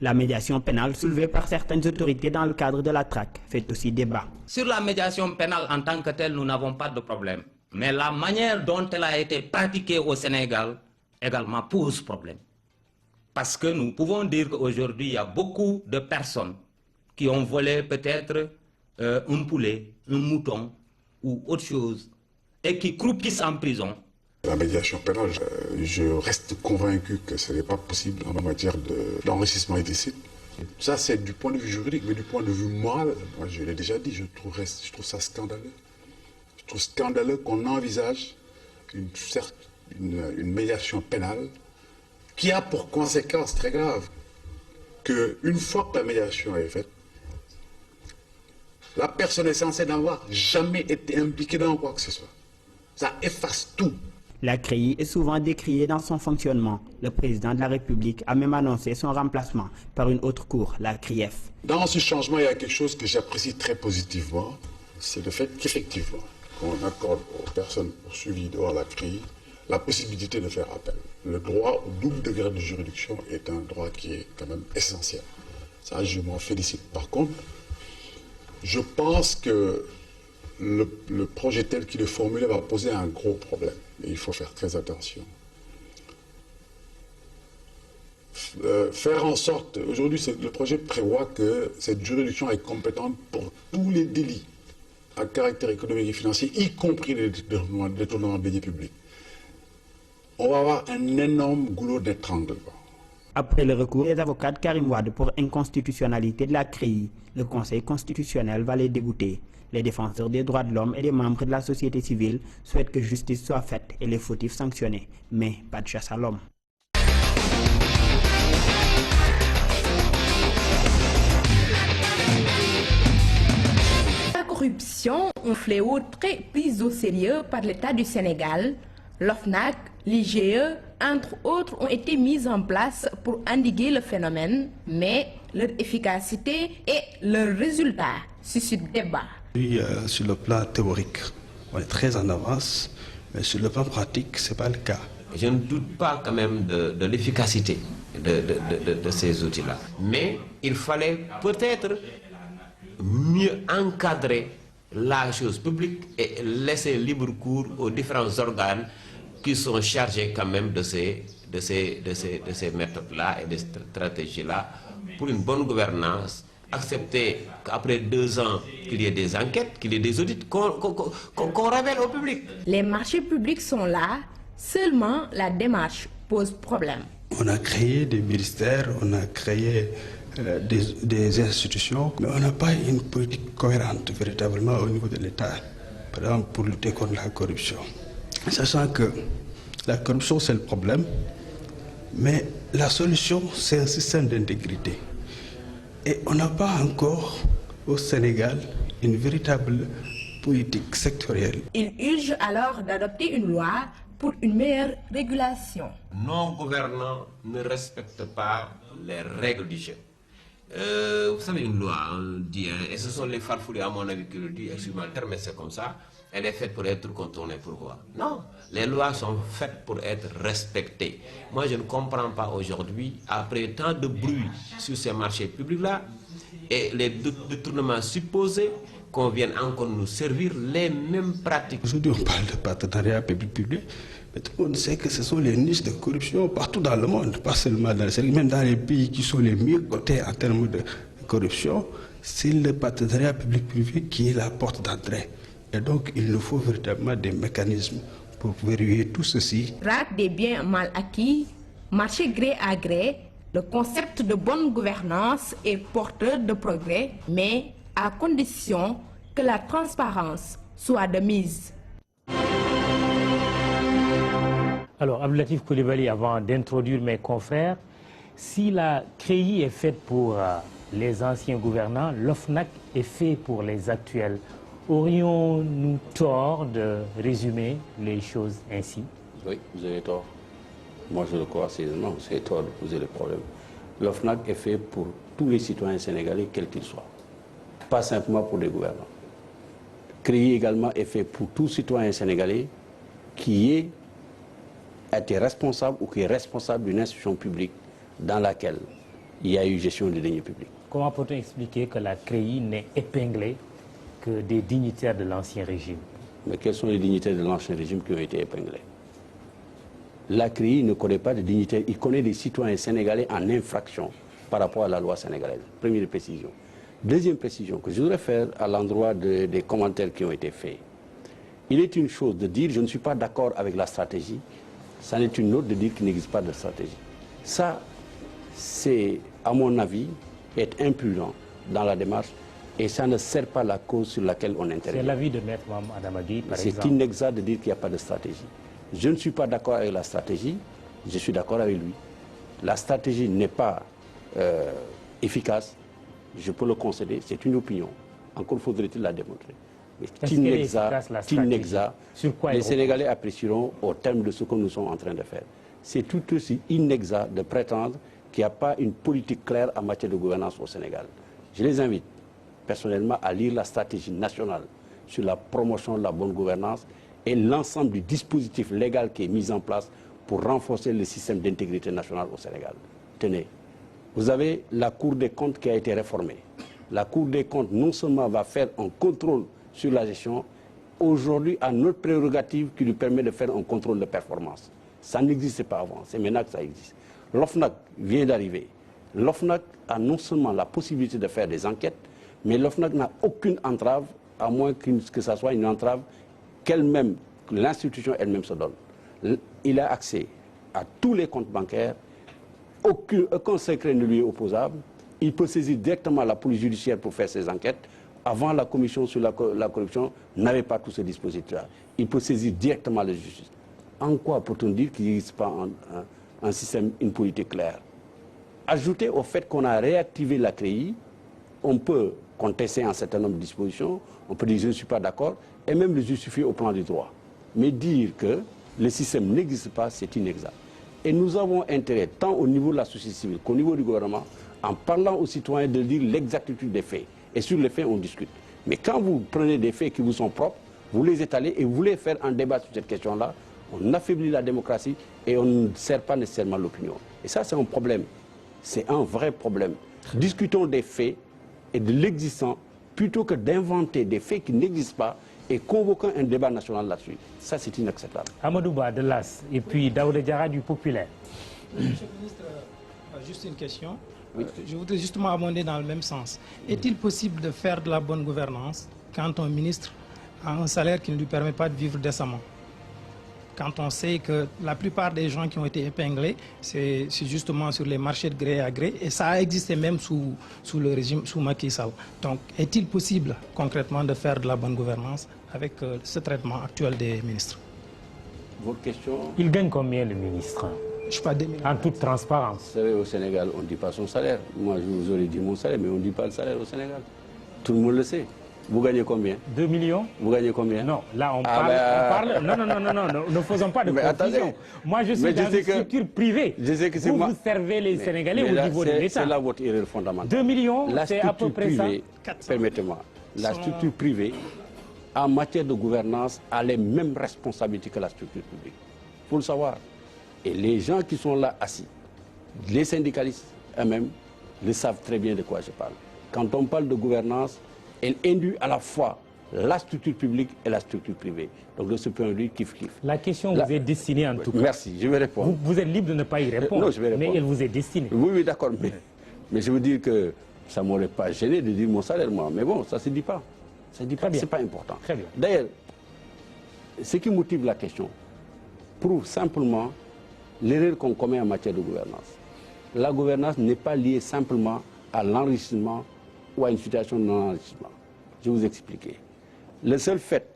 La médiation pénale soulevée par certaines autorités dans le cadre de la traque fait aussi débat. Sur la médiation pénale en tant que telle, nous n'avons pas de problème. Mais la manière dont elle a été pratiquée au Sénégal également pose problème. Parce que nous pouvons dire qu'aujourd'hui, il y a beaucoup de personnes qui ont volé peut-être un poulet, un mouton ou autre chose et qui croupissent en prison. La médiation pénale, je reste convaincu que ce n'est pas possible en matière d'enrichissement illicite. Ça, c'est du point de vue juridique, mais du point de vue moral, moi, je l'ai déjà dit, je trouve ça scandaleux. Je trouve scandaleux qu'on envisage une médiation pénale qui a pour conséquence très grave qu'une fois que la médiation est faite, la personne est censée n'avoir jamais été impliquée dans quoi que ce soit. Ça efface tout. La CREI est souvent décriée dans son fonctionnement. Le président de la République a même annoncé son remplacement par une autre cour, la CRIEF. Dans ce changement, il y a quelque chose que j'apprécie très positivement, c'est le fait qu'effectivement, on accorde aux personnes poursuivies devant la CREI la possibilité de faire appel. Le droit au double degré de juridiction est un droit qui est quand même essentiel. Ça, je m'en félicite. Par contre, je pense que le projet tel qu'il est formulé va poser un gros problème. Et il faut faire très attention. Faire en sorte, aujourd'hui le projet prévoit que cette juridiction est compétente pour tous les délits à caractère économique et financier, y compris les détournements de deniers publics. On va avoir un énorme goulot d'étranglement. Après le recours des avocats de Karim Wade pour inconstitutionnalité de la CREI, le Conseil constitutionnel va les débouter. Les défenseurs des droits de l'homme et les membres de la société civile souhaitent que justice soit faite et les fautifs sanctionnés. Mais pas de chasse à l'homme. La corruption, un fléau très pris au sérieux par l'État du Sénégal. L'OFNAC, l'IGE, entre autres, ont été mises en place pour endiguer le phénomène, mais leur efficacité et leurs résultats suscitent débat. Oui, sur le plan théorique, on est très en avance, mais sur le plan pratique, ce n'est pas le cas. Je ne doute pas quand même de l'efficacité de ces outils-là. Mais il fallait peut-être mieux encadrer la chose publique et laisser libre cours aux différents organes qui sont chargés quand même de ces méthodes-là et de ces stratégies-là pour une bonne gouvernance. Accepter qu'après 2 ans qu'il y ait des enquêtes, qu'il y ait des audits, qu'on révèle au public. Les marchés publics sont là, seulement la démarche pose problème. On a créé des ministères, on a créé des institutions, mais on n'a pas une politique cohérente véritablement au niveau de l'État, par exemple pour lutter contre la corruption. Sachant que la corruption c'est le problème, mais la solution c'est un système d'intégrité. Et on n'a pas encore au Sénégal une véritable politique sectorielle. Il urge alors d'adopter une loi pour une meilleure régulation. Nos gouvernants ne respectent pas les règles du jeu. Vous savez, une loi, on dit, et ce sont les farfouilles à mon avis qui le disent, excusez-moi le terme, mais c'est comme ça, elle est faite pour être contournée. Pourquoi? Non, les lois sont faites pour être respectées. Moi, je ne comprends pas aujourd'hui, après tant de bruit sur ces marchés publics-là, et les détournements supposés, qu'on vienne encore nous servir les mêmes pratiques. Aujourd'hui, on parle de partenariat public-privé, mais tout le monde sait que ce sont les niches de corruption partout dans le monde, pas seulement dans le Sénégal, même dans les pays qui sont les mieux cotés en termes de corruption, c'est le partenariat public-privé qui est la porte d'entrée. Et donc, il nous faut véritablement des mécanismes pour verrouiller tout ceci. Traque des biens mal acquis, marché gré à gré, le concept de bonne gouvernance est porteur de progrès, mais à condition que la transparence soit de mise. Alors, Abdoulatif Coulibaly, avant d'introduire mes confrères, si la CREI est faite pour les anciens gouvernants, l'OFNAC est fait pour les actuels. Aurions-nous tort de résumer les choses ainsi? Oui, vous avez tort. Moi, je le crois sérieusement, vous avez tort de poser le problème. L'OFNAC est fait pour tous les citoyens sénégalais, quels qu'ils soient. Pas simplement pour les gouvernants. CREI également est fait pour tout citoyen sénégalais qui a été responsable ou qui est responsable d'une institution publique dans laquelle il y a eu gestion des deniers publics. Comment peut-on expliquer que la CREI n'est épinglée que des dignitaires de l'ancien régime? Mais quels sont les dignitaires de l'ancien régime qui ont été épinglés? La CREI ne connaît pas de dignitaires, il connaît des citoyens sénégalais en infraction par rapport à la loi sénégalaise. Première précision. Deuxième précision que je voudrais faire à l'endroit des commentaires qui ont été faits. Il est une chose de dire je ne suis pas d'accord avec la stratégie, c'en est une autre de dire qu'il n'existe pas de stratégie. Ça, c'est, à mon avis, être imprudent dans la démarche et ça ne sert pas la cause sur laquelle on intervient. C'est l'avis de Maître Adamagui, par exemple. C'est inexact de dire qu'il n'y a pas de stratégie. Je ne suis pas d'accord avec la stratégie, je suis d'accord avec lui. La stratégie n'est pas efficace, je peux le concéder, c'est une opinion. Encore faudrait-il la démontrer. Mais inexact, les Sénégalais apprécieront au terme de ce que nous sommes en train de faire. C'est tout aussi inexact de prétendre qu'il n'y a pas une politique claire en matière de gouvernance au Sénégal. Je les invite personnellement à lire la stratégie nationale sur la promotion de la bonne gouvernance et l'ensemble du dispositif légal qui est mis en place pour renforcer le système d'intégrité nationale au Sénégal. Tenez, vous avez la Cour des comptes qui a été réformée. La Cour des comptes non seulement va faire un contrôle sur la gestion, aujourd'hui a notre prérogative qui lui permet de faire un contrôle de performance. Ça n'existait pas avant, c'est maintenant que ça existe. L'OFNAC vient d'arriver. L'OFNAC a non seulement la possibilité de faire des enquêtes, mais l'OFNAC n'a aucune entrave, à moins que ça soit une entrave qu'elle-même, que l'institution elle-même se donne. Il a accès à tous les comptes bancaires, aucun secret ne lui est opposable. Il peut saisir directement la police judiciaire pour faire ses enquêtes. Avant, la commission sur la corruption n'avait pas tous ces dispositifs-là. Il peut saisir directement la justice. En quoi peut-on dire qu'il n'existe pas un système, une politique claire? Ajouté au fait qu'on a réactivé la CREI, on peut contester un certain nombre de dispositions, on peut dire je ne suis pas d'accord, et même le justifier au plan du droit. Mais dire que le système n'existe pas, c'est inexact. Et nous avons intérêt, tant au niveau de la société civile qu'au niveau du gouvernement, en parlant aux citoyens de dire l'exactitude des faits. Et sur les faits, on discute. Mais quand vous prenez des faits qui vous sont propres, vous les étalez et vous voulez faire un débat sur cette question-là, on affaiblit la démocratie et on ne sert pas nécessairement l'opinion. Et ça, c'est un problème. C'est un vrai problème. Discutons des faits et de l'existant plutôt que d'inventer des faits qui n'existent pas et convoquant un débat national là-dessus. Ça, c'est inacceptable. Amadouba de l'AS et puis Daouda Diarra du Populaire. Monsieur le ministre, juste une question. Oui. Je voudrais justement abonder dans le même sens. Est-il possible de faire de la bonne gouvernance quand un ministre a un salaire qui ne lui permet pas de vivre décemment? Quand on sait que la plupart des gens qui ont été épinglés, c'est justement sur les marchés de gré à gré, et ça a existé même sous le régime, sous Macky Sall. Donc, est-il possible concrètement de faire de la bonne gouvernance avec ce traitement actuel des ministres? Votre question? Il gagne combien le ministre? Je sais pas, 2 millions. En toute transparence. Vous savez, au Sénégal, on ne dit pas son salaire. Moi, je vous aurais dit mon salaire, mais on ne dit pas le salaire au Sénégal. Tout le monde le sait. Vous gagnez combien? 2 millions. Vous gagnez combien? Non, là on parle... Non, ne faisons pas de confusion. Attendez. Moi je suis dans une structure privée. Je sais que c'est vous servez les Sénégalais au niveau de l'État. C'est là votre erreur fondamentale. 2 millions, c'est à peu près ça. Permettez-moi, la structure privée, en matière de gouvernance, a les mêmes responsabilités que la structure publique. Il faut le savoir. Et les gens qui sont là assis, les syndicalistes eux-mêmes, le savent très bien de quoi je parle. Quand on parle de gouvernance, elle induit à la fois la structure publique et la structure privée. Donc de ce point de vue, kiff-kiff. La question vous est destinée en tout cas. Merci, je vais répondre. Vous êtes libre de ne pas y répondre, non, je vais répondre. Mais elle vous est destinée. Oui, d'accord, mais je veux dire que ça ne m'aurait pas gêné de dire mon salaire, moi. Mais bon, ça ne se dit pas. Ça ne se dit pas, c'est pas important. Très bien. D'ailleurs, ce qui motive la question prouve simplement l'erreur qu'on commet en matière de gouvernance. La gouvernance n'est pas liée simplement à l'enrichissement ou à une situation de non-enrichissement. Je vais vous expliquer. Le seul fait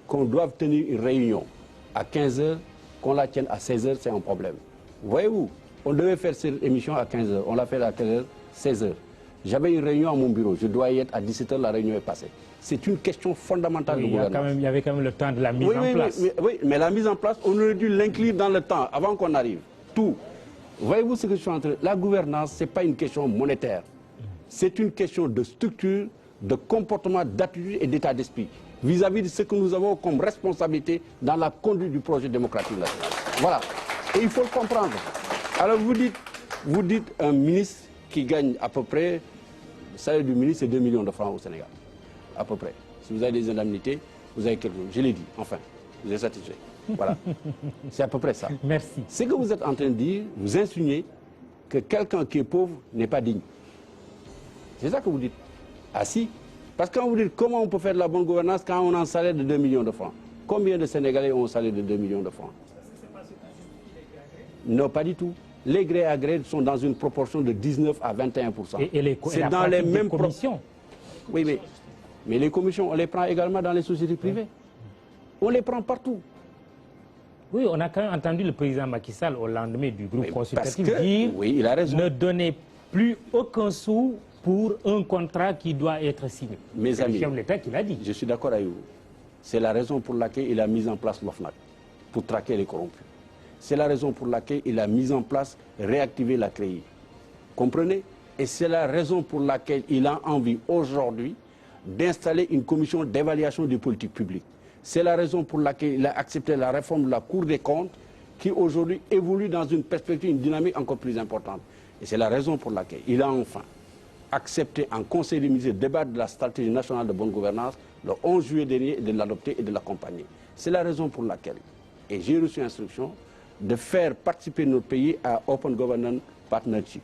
qu'on doive tenir une réunion à 15h, qu'on la tienne à 16h, c'est un problème. Voyez-vous, on devait faire cette émission à 15h, on l'a fait à 15h, 16h. J'avais une réunion à mon bureau, je dois y être à 17h, la réunion est passée. C'est une question fondamentale de gouvernance. Il y avait quand même le temps de la mise en place. Oui, mais la mise en place, on aurait dû l'inclure dans le temps, avant qu'on arrive. Tout. Voyez-vous ce que je suis en train de dire? La gouvernance, ce n'est pas une question monétaire. C'est une question de structure, de comportement, d'attitude et d'état d'esprit vis-à-vis de ce que nous avons comme responsabilité dans la conduite du projet démocratique national. Voilà. Et il faut le comprendre. Alors vous dites un ministre qui gagne à peu près, le salaire du ministre c'est 2 millions de francs au Sénégal. À peu près. Si vous avez des indemnités, vous avez quelque chose. Je l'ai dit, enfin, vous êtes satisfait. Voilà. C'est à peu près ça. Merci. Ce que vous êtes en train de dire, vous insinuez que quelqu'un qui est pauvre n'est pas digne. C'est ça que vous dites. Ah si. Parce que quand vous dites comment on peut faire de la bonne gouvernance quand on a un salaire de 2 millions de francs. Combien de Sénégalais ont un salaire de 2 millions de francs? Non, pas du tout. Les gré à gré sont dans une proportion de 19 à 21%. C'est dans les mêmes commissions. Oui, mais les commissions, on les prend également dans les sociétés privées. On les prend partout. Oui, on a quand même entendu le président Macky Sall au lendemain du groupe consultatif dire il a raison. Ne donnez plus aucun sou pour un contrat qui doit être signé. Mes amis, c'est le chef de l'État qui l'a dit. Je suis d'accord avec vous. C'est la raison pour laquelle il a mis en place l'OFNAC, pour traquer les corrompus. C'est la raison pour laquelle il a mis en place, réactiver la CREI. Comprenez? Et c'est la raison pour laquelle il a envie aujourd'hui d'installer une commission d'évaluation des politiques publiques. C'est la raison pour laquelle il a accepté la réforme de la Cour des comptes qui aujourd'hui évolue dans une perspective, une dynamique encore plus importante. Et c'est la raison pour laquelle il a enfin accepté en Conseil des ministres de débattre de la stratégie nationale de bonne gouvernance le 11 juillet dernier et de l'adopter et de l'accompagner. C'est la raison pour laquelle, et j'ai reçu instruction, de faire participer notre pays à Open Governance Partnership,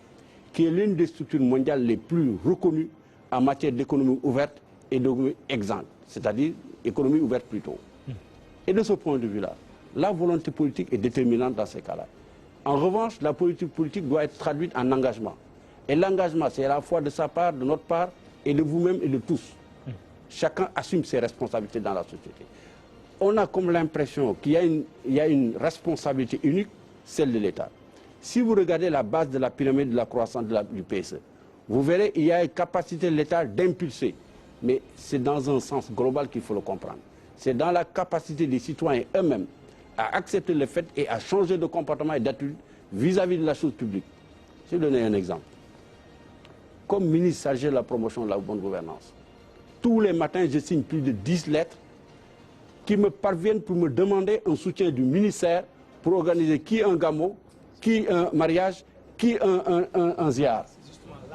qui est l'une des structures mondiales les plus reconnues en matière d'économie ouverte et d'économie exempte, c'est-à-dire économie ouverte plutôt. Et de ce point de vue-là, la volonté politique est déterminante dans ces cas-là. En revanche, la politique politique doit être traduite en engagement. Et l'engagement, c'est à la fois de sa part, de notre part, et de vous-même et de tous. Chacun assume ses responsabilités dans la société. On a comme l'impression qu'il y a une responsabilité unique, celle de l'État. Si vous regardez la base de la pyramide de la croissance du PSE, vous verrez qu'il y a une capacité de l'État d'impulser. Mais c'est dans un sens global qu'il faut le comprendre. C'est dans la capacité des citoyens eux-mêmes à accepter le fait et à changer de comportement et d'attitude vis-à-vis de la chose publique. Je vais donner un exemple. Comme ministre chargé de la promotion de la bonne gouvernance, tous les matins, je signe plus de 10 lettres qui me parviennent pour me demander un soutien du ministère pour organiser qui un gamo, qui un mariage, qui un ziar.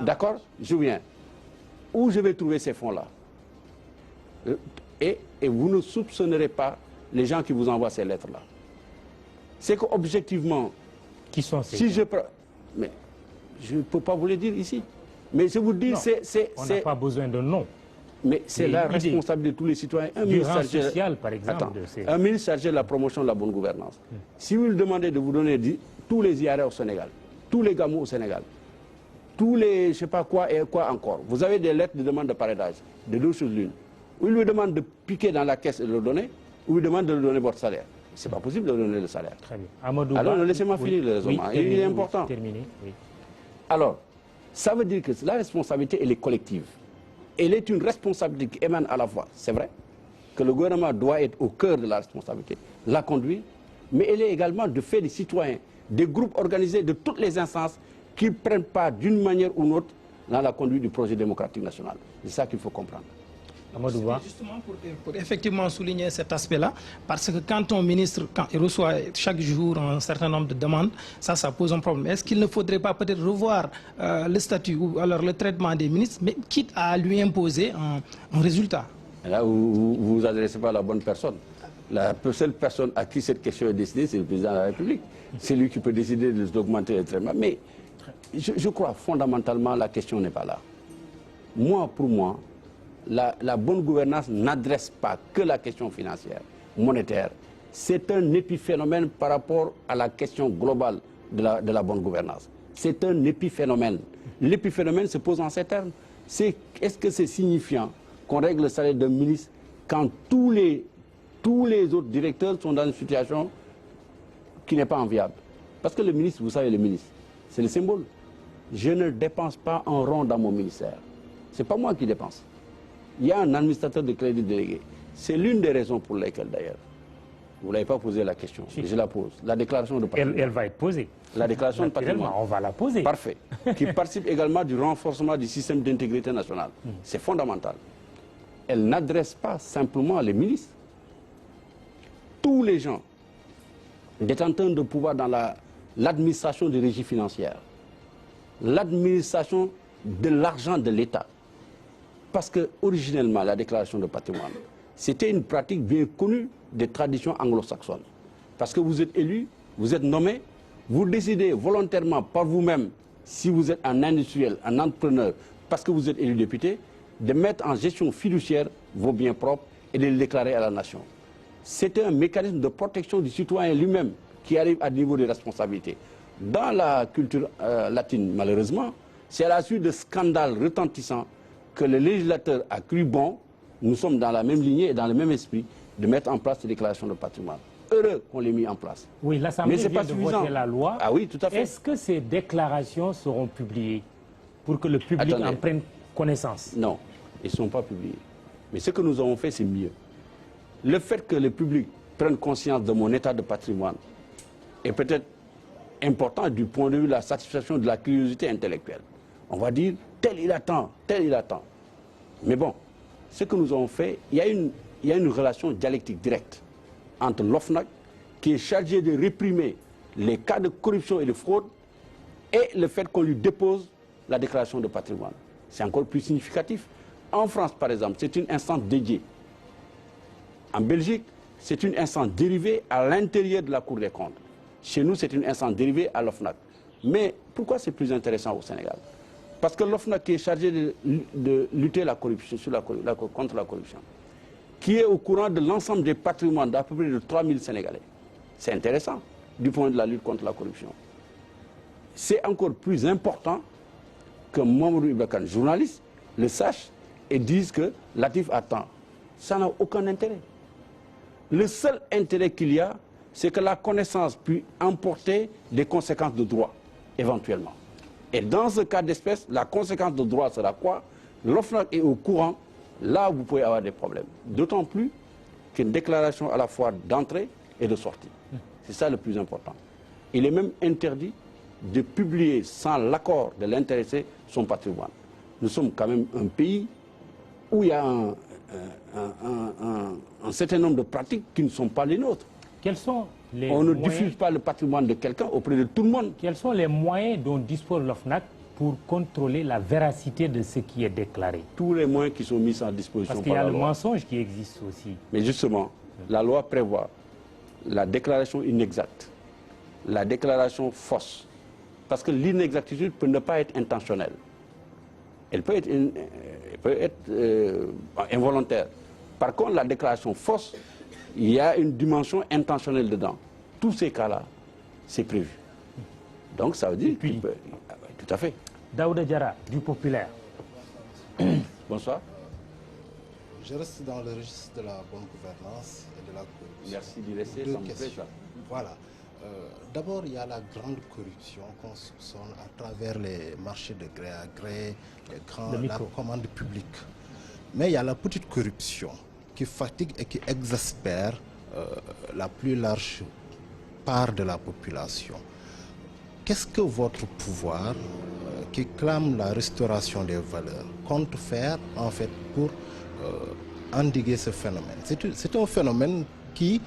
D'accord? Je viens. Où je vais trouver ces fonds-là? Et vous ne soupçonnerez pas les gens qui vous envoient ces lettres-là. C'est qu'objectivement... Qui sont ces gens? Mais je ne peux pas vous le dire ici. Mais je vous dis, on n'a pas besoin de nom. Mais c'est la responsabilité de tous les citoyens. Un ministre social, par exemple. Un ministre chargé de la promotion de la bonne gouvernance. Si vous lui demandez de vous donner tous les IRA au Sénégal, tous les gamous au Sénégal, tous les, je ne sais pas quoi et quoi encore, vous avez des lettres de demande de parrainage, de 2 choses l'une. Ou il lui demande de piquer dans la caisse et de le donner, ou il lui demande de lui donner votre salaire. Ce n'est pas possible de donner le salaire. Très bien. Amadou Alors, laissez-moi finir le raisonnement. Il est important. Alors, ça veut dire que la responsabilité, elle est collective. Elle est une responsabilité qui émane à la fois, c'est vrai, que le gouvernement doit être au cœur de la responsabilité, la conduire, mais elle est également de faire des citoyens, des groupes organisés de toutes les instances qui prennent part d'une manière ou d'une autre dans la conduite du projet démocratique national. C'est ça qu'il faut comprendre. Justement pour effectivement souligner cet aspect-là, parce que quand un ministre, quand il reçoit chaque jour un certain nombre de demandes, ça pose un problème. Est-ce qu'il ne faudrait pas peut-être revoir le statut ou alors le traitement des ministres, mais quitte à lui imposer un résultat? Et là, vous ne vous adressez pas à la bonne personne. La seule personne à qui cette question est destinée, c'est le président de la République. C'est lui qui peut décider d'augmenter le traitement. Mais je crois fondamentalement la question n'est pas là. Pour moi, la bonne gouvernance n'adresse pas que la question financière, monétaire. C'est un épiphénomène par rapport à la question globale de la bonne gouvernance. C'est un épiphénomène. L'épiphénomène se pose en ces termes. Est-ce que c'est signifiant qu'on règle le salaire d'un ministre quand tous les autres directeurs sont dans une situation qui n'est pas enviable? Parce que le ministre, vous savez, le ministre, c'est le symbole. Je ne dépense pas un rond dans mon ministère. Ce n'est pas moi qui dépense. Il y a un administrateur de crédit délégué. C'est l'une des raisons pour lesquelles, d'ailleurs, vous ne l'avez pas posé la question, mais je la pose. La déclaration de patrimoine. Elle va être posée. La déclaration de patrimoine. On va la poser. Parfait. Qui participe également du renforcement du système d'intégrité nationale. C'est fondamental. Elle n'adresse pas simplement les ministres. Tous les gens détenteurs de pouvoir dans l'administration des régies financières, l'administration de l'argent de l'État. Parce que, originellement, la déclaration de patrimoine, c'était une pratique bien connue des traditions anglo-saxonnes. Parce que vous êtes élu, vous êtes nommé, vous décidez volontairement par vous-même, si vous êtes un industriel, un entrepreneur, parce que vous êtes élu député, de mettre en gestion fiduciaire vos biens propres et de les déclarer à la nation. C'est un mécanisme de protection du citoyen lui-même qui arrive à niveau de responsabilité. Dans la culture latine, malheureusement, c'est à la suite de scandales retentissants que le législateur a cru bon, nous sommes dans la même lignée et dans le même esprit, de mettre en place ces déclarations de patrimoine. Heureux qu'on l'ait mis en place. Oui, l'Assemblée vient de voter la loi. Ah oui, tout à fait. Est-ce que ces déclarations seront publiées pour que le public en prenne connaissance? Non, ils ne sont pas publiés. Mais ce que nous avons fait, c'est mieux. Le fait que le public prenne conscience de mon état de patrimoine est peut-être important du point de vue de la satisfaction de la curiosité intellectuelle. On va dire, tel il attend, tel il attend. Mais bon, ce que nous avons fait, il y a une relation dialectique directe entre l'OFNAC, qui est chargé de réprimer les cas de corruption et de fraude, et le fait qu'on lui dépose la déclaration de patrimoine. C'est encore plus significatif. En France, par exemple, c'est une instance dédiée. En Belgique, c'est une instance dérivée à l'intérieur de la Cour des comptes. Chez nous, c'est une instance dérivée à l'OFNAC. Mais pourquoi c'est plus intéressant au Sénégal? Parce que l'OFNAC qui est chargé de lutter la corruption, contre la corruption, qui est au courant de l'ensemble des patrimoines d'à peu près de 3000 Sénégalais. C'est intéressant du point de vue de la lutte contre la corruption. C'est encore plus important que Mamadou Ibra Kane, journaliste, le sache et dise que Latif attend. Ça n'a aucun intérêt. Le seul intérêt qu'il y a, c'est que la connaissance puisse emporter des conséquences de droit, éventuellement. Et dans ce cas d'espèce, la conséquence de droit sera quoi? L'OFNAC est au courant, là vous pouvez avoir des problèmes. D'autant plus qu'une déclaration à la fois d'entrée et de sortie. C'est ça le plus important. Il est même interdit de publier sans l'accord de l'intéressé son patrimoine. Nous sommes quand même un pays où il y a un certain nombre de pratiques qui ne sont pas les nôtres. Quels sont les On ne moyens... diffuse pas le patrimoine de quelqu'un auprès de tout le monde. Quels sont les moyens dont dispose l'OFNAC pour contrôler la véracité de ce qui est déclaré? Tous les moyens qui sont mis en disposition Parce qu'il y par a la le loi. mensonge qui existe aussi. Mais justement, la loi prévoit la déclaration inexacte, la déclaration fausse. Parce que l'inexactitude peut ne pas être intentionnelle. Elle peut être, involontaire. Par contre, la déclaration fausse, il y a une dimension intentionnelle dedans. Tous ces cas-là, c'est prévu. Donc ça veut dire qu'il peut... Tout à fait. Daouda Diarra, du Populaire. Bonsoir. Je reste dans le registre de la bonne gouvernance et de la corruption. Merci d'y rester, ça me plaît ça. Voilà. D'abord, il y a la grande corruption qu'on soupçonne à travers les marchés de gré à gré, la commande publique. Mais il y a la petite corruption qui fatigue et qui exaspère la plus large part de la population. Qu'est-ce que votre pouvoir, qui clame la restauration des valeurs, compte faire en fait pour endiguer ce phénomène? C'est un phénomène qui,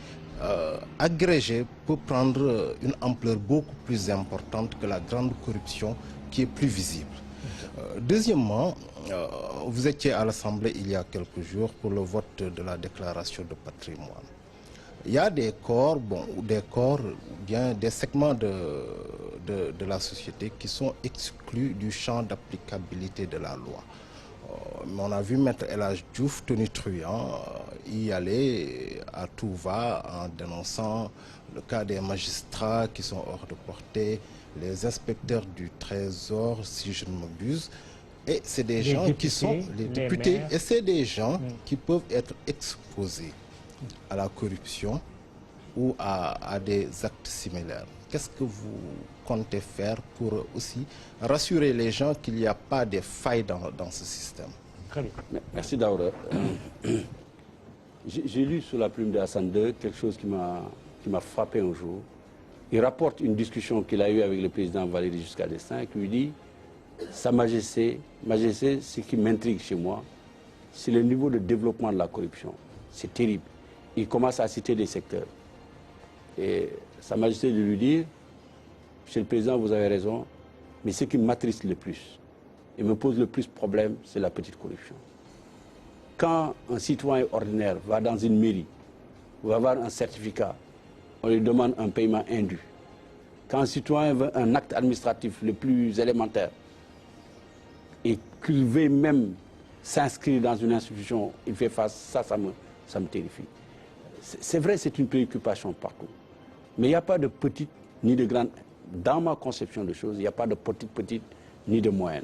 agrégé, peut prendre une ampleur beaucoup plus importante que la grande corruption qui est plus visible. Deuxièmement, vous étiez à l'Assemblée il y a quelques jours pour le vote de la déclaration de patrimoine. Il y a des corps, bien des segments de la société qui sont exclus du champ d'applicabilité de la loi. On a vu Maître El Hadj Diouf, tonitruant, y aller à tout va en dénonçant le cas des magistrats qui sont hors de portée, les inspecteurs du Trésor, si je ne m'abuse. Et c'est des gens qui sont les députés, et c'est des gens qui peuvent être exposés à la corruption ou à des actes similaires. Qu'est-ce que vous comptez faire pour aussi rassurer les gens qu'il n'y a pas de failles dans ce système? Très bien. Merci Daouda. J'ai lu sous la plume de Hassan II quelque chose qui m'a frappé un jour. Il rapporte une discussion qu'il a eue avec le président Valéry Giscard d'Estaing qui lui dit « Sa Majesté, ce qui m'intrigue chez moi, c'est le niveau de développement de la corruption. C'est terrible. » Il commence à citer des secteurs. Et Sa Majesté de lui dire « Monsieur le Président, vous avez raison, mais ce qui m'attriste le plus et me pose le plus de problème, c'est la petite corruption. Quand un citoyen ordinaire va dans une mairie, va avoir un certificat, on lui demande un paiement indu. Quand un citoyen veut un acte administratif le plus élémentaire et qu'il veut même s'inscrire dans une institution, il fait face, ça me terrifie. C'est vrai, c'est une préoccupation partout. Mais il n'y a pas de petite ni de grande. Dans ma conception de choses, il n'y a pas de petite ni de moyenne.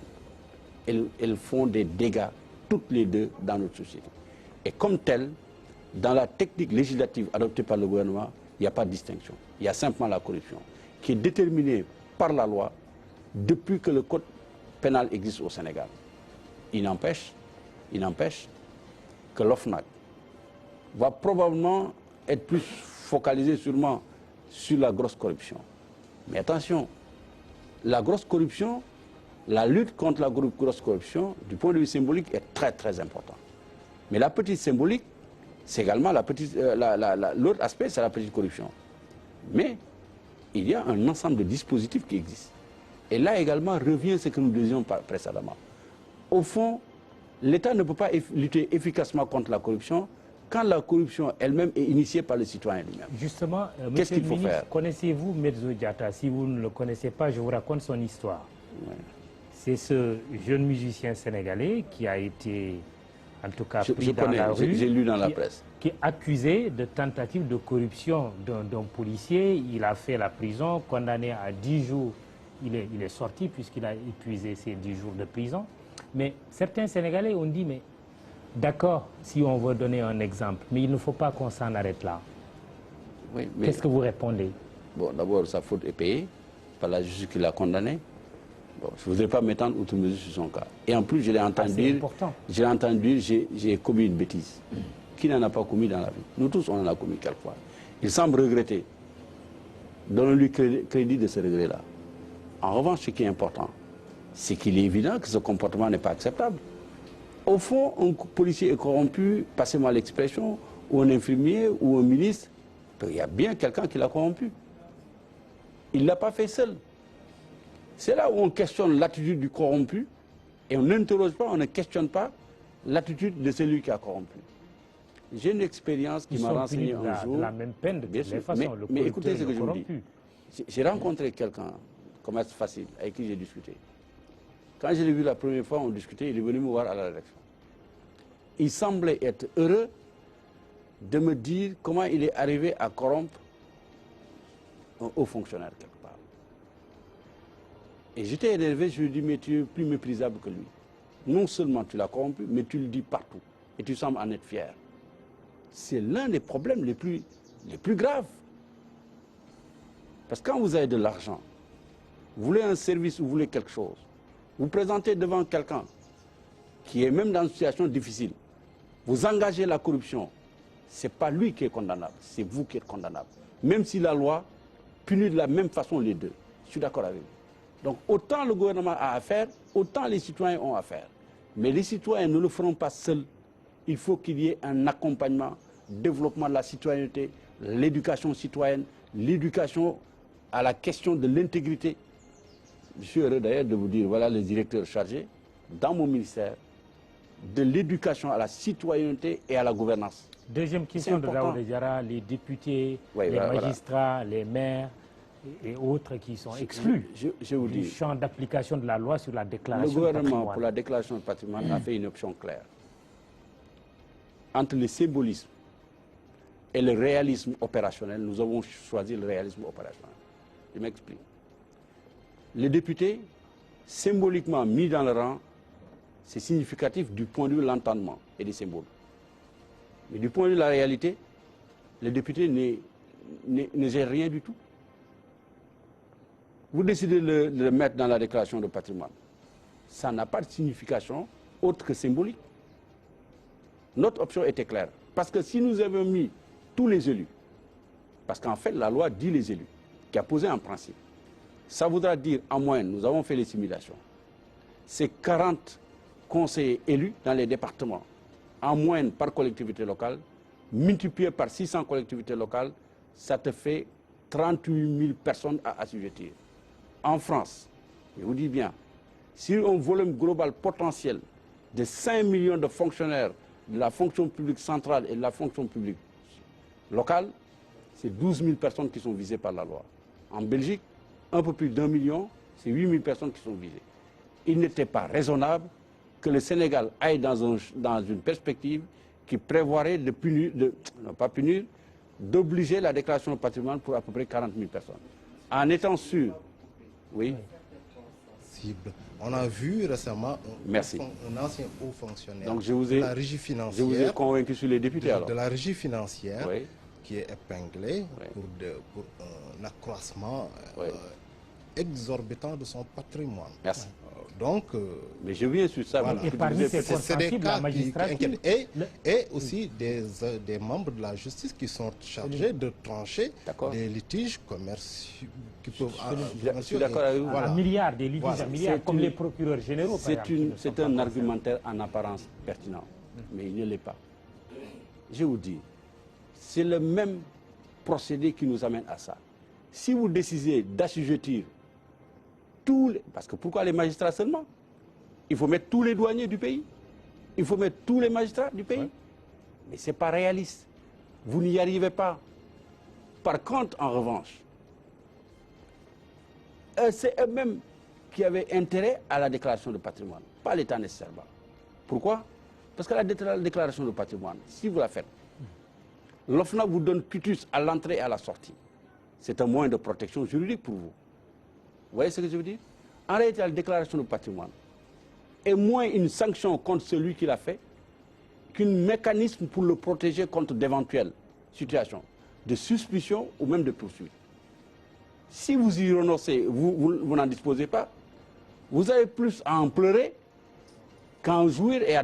Elles font des dégâts, toutes les deux, dans notre société. Et comme telles, dans la technique législative adoptée par le gouvernement, il n'y a pas de distinction. Il y a simplement la corruption, qui est déterminée par la loi depuis que le code pénal existe au Sénégal. Il n'empêche que l'OFNAC va probablement être plus focalisé sûrement sur la grosse corruption. Mais attention, la grosse corruption, la lutte contre la grosse corruption, du point de vue symbolique, est très très important. Mais la petite symbolique, c'est également l'autre aspect, c'est la petite corruption. Mais il y a un ensemble de dispositifs qui existent. Et là également revient ce que nous disions précédemment. Au fond, l'État ne peut pas lutter efficacement contre la corruption quand la corruption elle-même est initiée par le citoyen lui-même. Justement, qu'est-ce qu'il faut faire? Connaissez-vous Medzo Diatta? Si vous ne le connaissez pas, je vous raconte son histoire. Ouais. C'est ce jeune musicien sénégalais qui a été, en tout cas, pris dans la rue. J'ai lu dans la presse. Qui est accusé de tentative de corruption d'un policier. Il a fait la prison, condamné à 10 jours. Il est sorti puisqu'il a épuisé ses 10 jours de prison. Mais certains Sénégalais ont dit, mais d'accord, si on veut donner un exemple, mais il ne faut pas qu'on s'en arrête là. Oui, qu'est-ce que vous répondez? Bon, d'abord, sa faute est payée par la justice qui l'a condamné. Bon, je ne voudrais pas m'étendre outre mesure sur son cas. Et en plus, je l'ai entendu dire, j'ai commis une bêtise. Qui n'en a pas commis dans la vie? Nous tous, on en a commis quelquefois. Il semble regretter. Donnons-lui crédit de ce regret-là. En revanche, ce qui est important, c'est qu'il est évident que ce comportement n'est pas acceptable. Au fond, un policier est corrompu, passez-moi l'expression, ou un infirmier, ou un ministre, il y a bien quelqu'un qui l'a corrompu. Il ne l'a pas fait seul. C'est là où on questionne l'attitude du corrompu, et on n'interroge pas, on ne questionne pas l'attitude de celui qui a corrompu. J'ai une expérience qui m'a renseigné un jour. De la même peine de toutes les façons. Mais écoutez ce que je vous dis. J'ai rencontré quelqu'un, commerce facile, avec qui j'ai discuté. Quand je l'ai vu la première fois, on discutait, il est venu me voir à la rédaction. Il semblait être heureux de me dire comment il est arrivé à corrompre un haut fonctionnaire quelque part. Et j'étais énervé, je lui ai dit, mais tu es plus méprisable que lui. Non seulement tu l'as corrompu, mais tu le dis partout. Et tu sembles en être fier. C'est l'un des problèmes les plus graves. Parce que quand vous avez de l'argent, vous voulez un service ou vous voulez quelque chose, vous présentez devant quelqu'un qui est même dans une situation difficile, vous engagez la corruption, ce n'est pas lui qui est condamnable, c'est vous qui êtes condamnable. Même si la loi punit de la même façon les deux. Je suis d'accord avec vous. Donc autant le gouvernement a à faire, autant les citoyens ont à faire. Mais les citoyens ne le feront pas seuls. Il faut qu'il y ait un accompagnement, développement de la citoyenneté, l'éducation citoyenne, l'éducation à la question de l'intégrité. Je suis heureux d'ailleurs de vous dire, voilà les directeurs chargés dans mon ministère de l'éducation à la citoyenneté et à la gouvernance. Deuxième question de Daouda Diarra, les députés, les magistrats, les maires et autres qui sont exclus du champ d'application de la loi sur la déclaration de patrimoine. Le gouvernement, pour la déclaration de patrimoine, a fait une option claire. Entre le symbolisme et le réalisme opérationnel, nous avons choisi le réalisme opérationnel. Je m'explique. Les députés, symboliquement mis dans le rang, c'est significatif du point de vue de l'entendement et des symboles. Mais du point de vue de la réalité, les députés ne gèrent rien du tout. Vous décidez de le mettre dans la déclaration de patrimoine. Ça n'a pas de signification autre que symbolique. Notre option était claire. Parce que si nous avions mis tous les élus, parce qu'en fait la loi dit les élus, qui a posé un principe, ça voudra dire en moyenne, nous avons fait les simulations, c'est 40 conseillers élus dans les départements, en moyenne par collectivité locale, multiplié par 600 collectivités locales, ça te fait 38 000 personnes à assujettir. En France, je vous dis bien, sur un volume global potentiel de 5 millions de fonctionnaires de la fonction publique centrale et de la fonction publique locale, c'est 12 000 personnes qui sont visées par la loi. En Belgique, un peu plus d'1 million, c'est 8 000 personnes qui sont visées. Il n'était pas raisonnable que le Sénégal aille dans une perspective qui prévoirait de punir, non pas punir, d'obliger la déclaration de patrimoine pour à peu près 40 000 personnes. En étant sûr, oui. On a vu récemment un ancien haut fonctionnaire de la régie financière. Je vous ai convaincu sur les députés alors. De la régie financière qui est épinglé pour un accroissement exorbitant de son patrimoine. Merci. Donc, mais je viens sur ça. Voilà. Et parmi ces c'est des cas la magistrature et aussi des membres de la justice qui sont chargés de trancher des litiges commerciaux qui peuvent. Je suis d'accord avec vous. Un milliard, des litiges à milliards, comme les procureurs généraux. C'est un argumentaire en apparence pertinent, mais il ne l'est pas. Je vous dis, c'est le même procédé qui nous amène à ça. Si vous décidez d'assujettir parce que pourquoi les magistrats seulement? Il faut mettre tous les douaniers du pays. Il faut mettre tous les magistrats du pays. Mais ce n'est pas réaliste. Vous n'y arrivez pas. Par contre, en revanche, c'est eux-mêmes qui avaient intérêt à la déclaration de patrimoine, pas l'État nécessairement. Pourquoi? Parce que la déclaration de patrimoine, si vous la faites, l'OFNAC vous donne quitus à l'entrée et à la sortie. C'est un moyen de protection juridique pour vous. Vous voyez ce que je veux dire? En réalité, la déclaration de patrimoine est moins une sanction contre celui qui l'a fait qu'un mécanisme pour le protéger contre d'éventuelles situations de suspicion ou même de poursuite. Si vous y renoncez, vous n'en disposez pas, vous avez plus à en pleurer qu'à en jouir et à